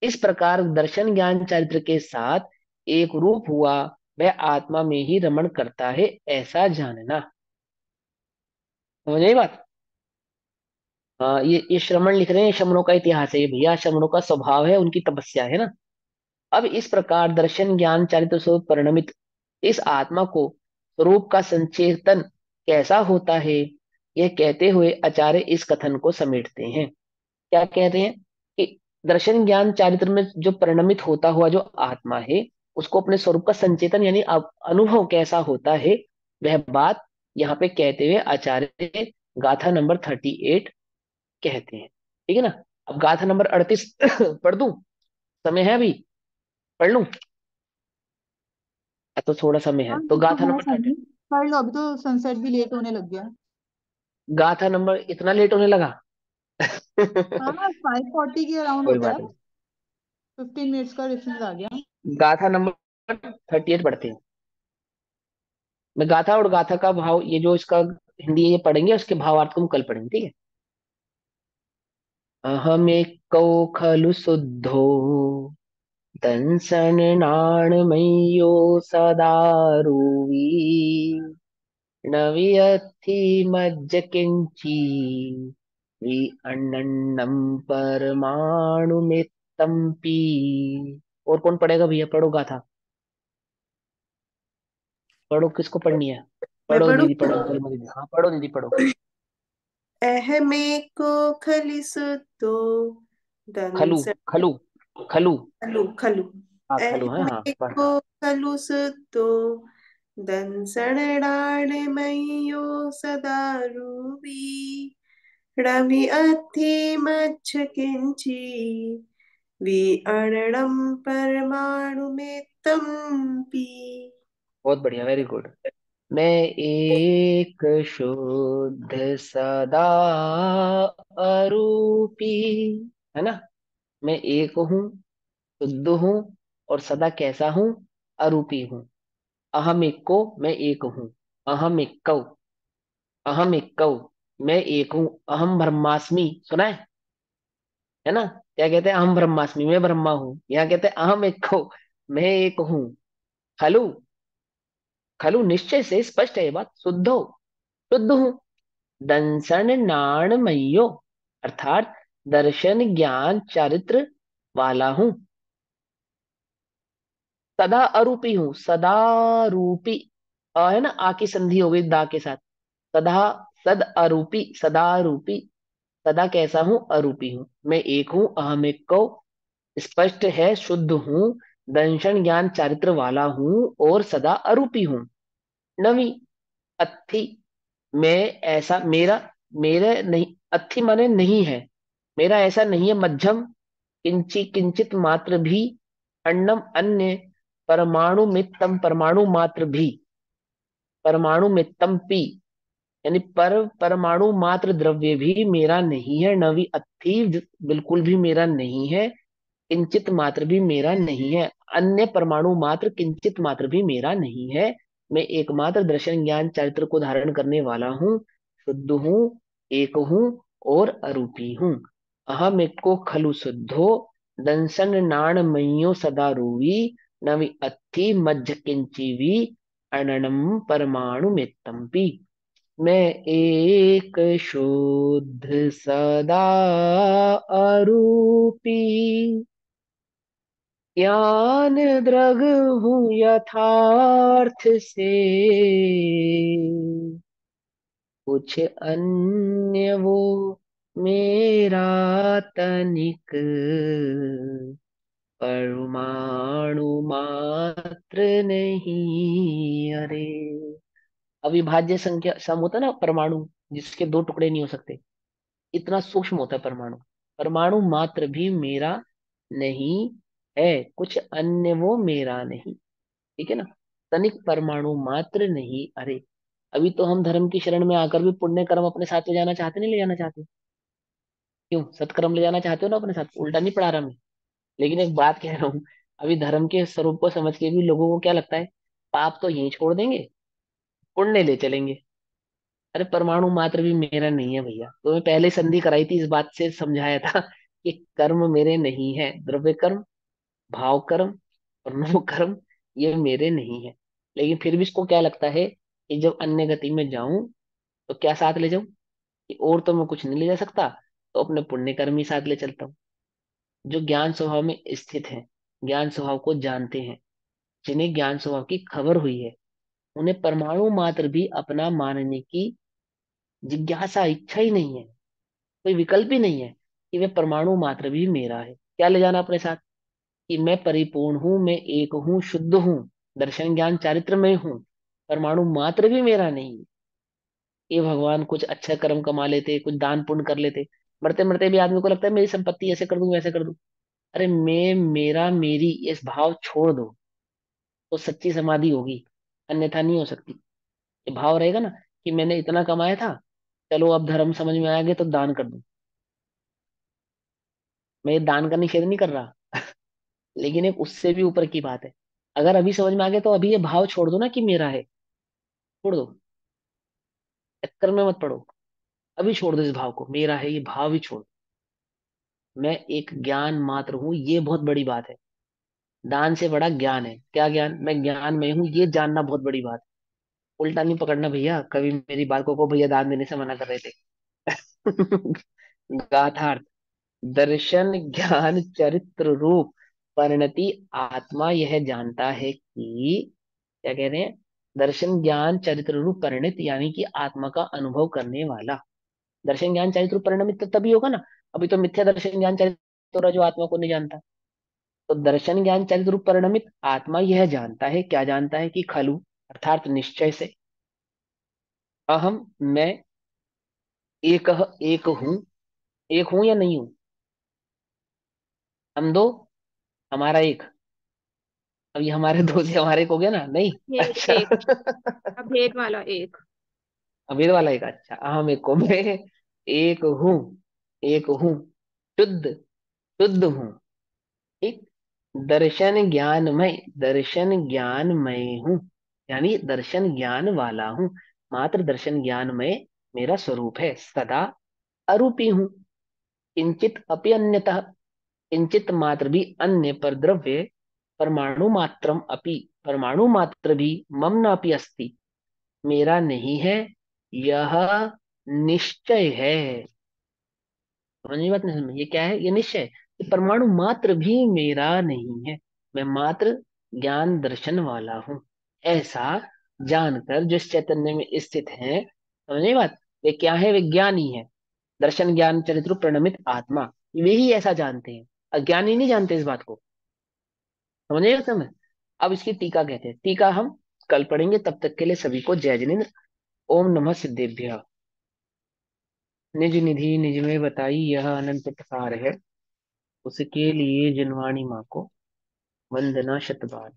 इस प्रकार दर्शन ज्ञान चरित्र के साथ एक रूप हुआ, वह आत्मा में ही रमण करता है, ऐसा जानना। समझ आई बात? हाँ, ये श्रमण लिख रहे हैं, श्रमणों का इतिहास है ये भैया, श्रमणों का स्वभाव है, उनकी तपस्या है ना। अब इस प्रकार दर्शन ज्ञान चारित्र स्वरूप परिणमित इस आत्मा को स्वरूप का संचेतन कैसा होता है, यह कहते हुए आचार्य इस कथन को समेटते हैं। क्या कहते हैं? कि दर्शन ज्ञान चारित्र में जो परिणमित होता हुआ जो आत्मा है, उसको अपने स्वरूप का संचेतन यानी अनुभव कैसा होता है, वह बात यहाँ पे कहते हुए आचार्य गाथा नंबर 38 कहते हैं। ठीक है ना? अब गाथा नंबर 38 पढ़ दूं? समय है अभी? पढ़ लूं? तो थोड़ा समय है, हाँ तो ये तो गाथा है नंबर सही, 30। पढ़ लो, अभी तो सनसेट भी लेट होने लग गया। गाथा नंबर इतना लेट होने लगा? हाँ, 5:40 के अराउंड कोई होता बात है, नहीं, 15 मिनट्स का डिफरेंस आ गया। गाथा नंबर 38 पढ़ते हैं। मैं गाथा और गाथा का भाव, ये जो इसका हिंदी है ये पढ़ेंगे, उसके भावार्थ को हम कल पढ़ेंगे, ठीक है? अहमेकौ खलु शुद्धो दंसन नाणमय्यो सदारुवी न वियथि मज्ज किंची वि अण्णं परमाणु मित्तम्पि। और कौन पढ़ेगा भैया? पढ़ो गाथा, पढ़ो, किसको पढ़नी है? मैं पढ़ो पढ़ू। दीदी, पढ़ो गरिमा दीदी, हाँ पढ़ो दीदी पढ़ो। अहमेको खलिसुतो खलु, दंस खलु, खलु। खलु खलु हाँ खलु, हाँ हाँ पढ़। अहमेको खलुसुतो दंसनडाणमयो सदा रूपी रवि अथि मच्छ किंची वि अणडम परमाणु में तम्पी। बहुत बढ़िया, वेरी गुड। मैं एक शुद्ध सदा अरूपी, है ना? मैं एक हूँ, शुद्ध हूँ, और सदा कैसा हूँ? अरूपी हूँ। अहम एक को, मैं एक हूँ। अहम एक कौ, अहम एक कौ, मैं एक हूँ। अहम ब्रह्मास्मि, सुना है ना? क्या कहते हैं? अहम ब्रह्मास्मि, मैं ब्रह्मा हूँ। यहाँ कहते हैं अहम एक को, मैं एक हूँ। खलु, खलु निश्चय से स्पष्ट है ये बात, शुद्ध हो, शुद्ध हूँ। दंसन नाणमय्यो, अर्थात दर्शन ज्ञान चारित्र वाला हूँ। सदा अरूपी हूँ, सदा रूपी, है ना? आ की संधि हो गई दा के साथ। सदा, सद अरूपी, सदा रूपी, सदा कैसा हूँ? अरूपी हूँ। मैं एक हूँ, अहम एक को, स्पष्ट है, शुद्ध हूँ, दर्शन ज्ञान चारित्र वाला हूँ, और सदा अरूपी हूँ। नवी अत्थि, मैं ऐसा, मेरा, मेरे नहीं, अत्थि माने नहीं है, मेरा ऐसा नहीं है। मध्यम, किंची किंचित मात्र भी, अन्नम अन्य, परमाणु मित्तम परमाणु मात्र भी, परमाणु मित्तम पी, यानी पर परमाणु मात्र द्रव्य भी मेरा नहीं है। नवी अत्थि, बिल्कुल भी मेरा नहीं है। किंचित मात्र भी मेरा नहीं है। अन्य परमाणु मात्र किंचित मात्र भी मेरा नहीं है। मैं एकमात्र दर्शन ज्ञान चरित्र को धारण करने वाला हूँ, शुद्ध हूँ, एक हूँ, और अरूपी हूँ। अहम एको खलु शुद्धो दंसन नाणमय्यो सदा रूवी नवि अत्थि मज्ज किंचिवी अननम परमाणु मित्तम्पि। मैं एक शुद्ध सदा अरूपी ज्ञान द्रग हूँ यथार्थ से, कुछ अन्य वो मेरा तनिक परमाणु मात्र नहीं। अरे अविभाज्य संख्या सम होता है ना परमाणु, जिसके दो टुकड़े नहीं हो सकते, इतना सूक्ष्म होता है परमाणु। परमाणु मात्र भी मेरा नहीं है, कुछ अन्य वो मेरा नहीं। ठीक है ना। तनिक परमाणु मात्र नहीं। अरे अभी तो हम धर्म की शरण में आकर भी पुण्य कर्म अपने साथ ले जाना चाहते, नहीं ले जाना चाहते? क्यों? सत्कर्म ले जाना चाहते हो ना अपने साथ, उल्टा नहीं पढ़ा रहा मैं। लेकिन एक बात कह रहा हूँ, अभी धर्म के स्वरूप को समझ के भी लोगों को क्या लगता है, पाप तो यहीं छोड़ देंगे, पुण्य ले चलेंगे। अरे परमाणु मात्र भी मेरा नहीं है भैया, तो मैं पहले संधि कराई थी, इस बात से समझाया था कि कर्म मेरे नहीं है, द्रव्य कर्म, भाव कर्म और नो कर्म ये मेरे नहीं है। लेकिन फिर भी इसको क्या लगता है कि जब अन्य गति में जाऊं तो क्या साथ ले जाऊं, कि और तो मैं कुछ नहीं ले जा सकता, तो अपने पुण्य कर्म ही साथ ले चलता हूँ। जो ज्ञान स्वभाव में स्थित है, ज्ञान स्वभाव को जानते हैं, जिन्हें ज्ञान स्वभाव की खबर हुई है, उन्हें परमाणु मात्र भी अपना मानने की जिज्ञासा, इच्छा ही नहीं है, कोई विकल्प ही नहीं है कि वे परमाणु मात्र भी मेरा है। क्या ले जाना अपने साथ, कि मैं परिपूर्ण हूं, मैं एक हूँ, शुद्ध हूँ, दर्शन ज्ञान चारित्र में हूँ, परमाणु मात्र भी मेरा नहीं है। ये भगवान कुछ अच्छा कर्म कमा लेते, कुछ दान पुण्य कर लेते, मरते मरते भी आदमी को लगता है मेरी संपत्ति ऐसे कर दूं वैसे कर दूं। अरे मैं, मेरा, मेरी, इस भाव छोड़ दो तो सच्ची समाधि होगी, अन्यथा नहीं हो सकती। ये भाव रहेगा ना कि मैंने इतना कमाया था, चलो अब धर्म समझ में आ गया तो दान कर दूं। मैं ये दान का निषेध नहीं कर रहा, लेकिन एक उससे भी ऊपर की बात है। अगर अभी समझ में आ गया तो अभी ये भाव छोड़ दो ना कि मेरा है, छोड़ दो, चक्कर में मत पड़ो। अभी छोड़ दो इस भाव को, मेरा है ये भाव ही छोड़ दो। मैं एक ज्ञान मात्र हूं, ये बहुत बड़ी बात है। दान से बड़ा ज्ञान है। क्या ज्ञान? मैं ज्ञान में हूँ, ये जानना बहुत बड़ी बात है। उल्टा नहीं पकड़ना भैया, कभी मेरी बात को भैया दान देने से मना कर रहे थे। गाथार्थ। दर्शन ज्ञान चरित्र रूप परिणति आत्मा यह जानता है कि, क्या कह रहे हैं, दर्शन ज्ञान चरित्र रूप परिणत यानी कि आत्मा का अनुभव करने वाला। दर्शन ज्ञान चरित्र रूप परिणमित तो तभी होगा ना, अभी तो मिथ्या दर्शन ज्ञान चरित्र हो रहा जो आत्मा को नहीं जानता। तो दर्शन ज्ञान चरित्र रूप परिणमित आत्मा यह जानता है, क्या जानता है, कि खलु अर्थात निश्चय से, अहम मैं, एक, एक हूं, एक हूं या नहीं हूं, हम दो, हमारा एक। अब ये हमारे दो से हमारे एक हो गया ना, नहीं? एक अच्छा। एक अभेद वाला एक। अभेद वाला एक, अच्छा, अहम एक को मैं एक हूँ, एक हूँ, शुद्ध, शुद्ध हूँ। ठीक। दर्शन ज्ञानमय, दर्शन ज्ञानमय हूँ, यानी दर्शन ज्ञान वाला हूँ। मात्र दर्शन ज्ञानमय मेरा स्वरूप है, सदा अरूपी हूँ। किंचित अपि अन्यतः, किंचित मात्र भी अन्य पर द्रव्य, परमाणु मात्रम अपि, परमाणु मात्र भी मम नापि अस्ति, मेरा नहीं है, यह निश्चय है। समझिए बात, नहीं समझ, ये क्या है, ये निश्चय है कि परमाणु मात्र भी मेरा नहीं है, मैं मात्र ज्ञान दर्शन वाला हूँ। ऐसा जानकर जो इस चैतन्य में स्थित है, समझिए बात, वे क्या है, वे ज्ञानी है। दर्शन ज्ञान चरित्र प्रणमित आत्मा, वे ही ऐसा जानते हैं, अज्ञानी नहीं जानते इस बात को। समझिएगा समझ। अब इसकी टीका कहते हैं, टीका हम कल पढ़ेंगे, तब तक के लिए सभी को जय जिनेन्द्र। ओम नमः सिद्धेभ्य। निज निधि निज में बताई यह अनंत प्रसार है, उसके लिए जिनवाणी माँ को वंदना शतबार।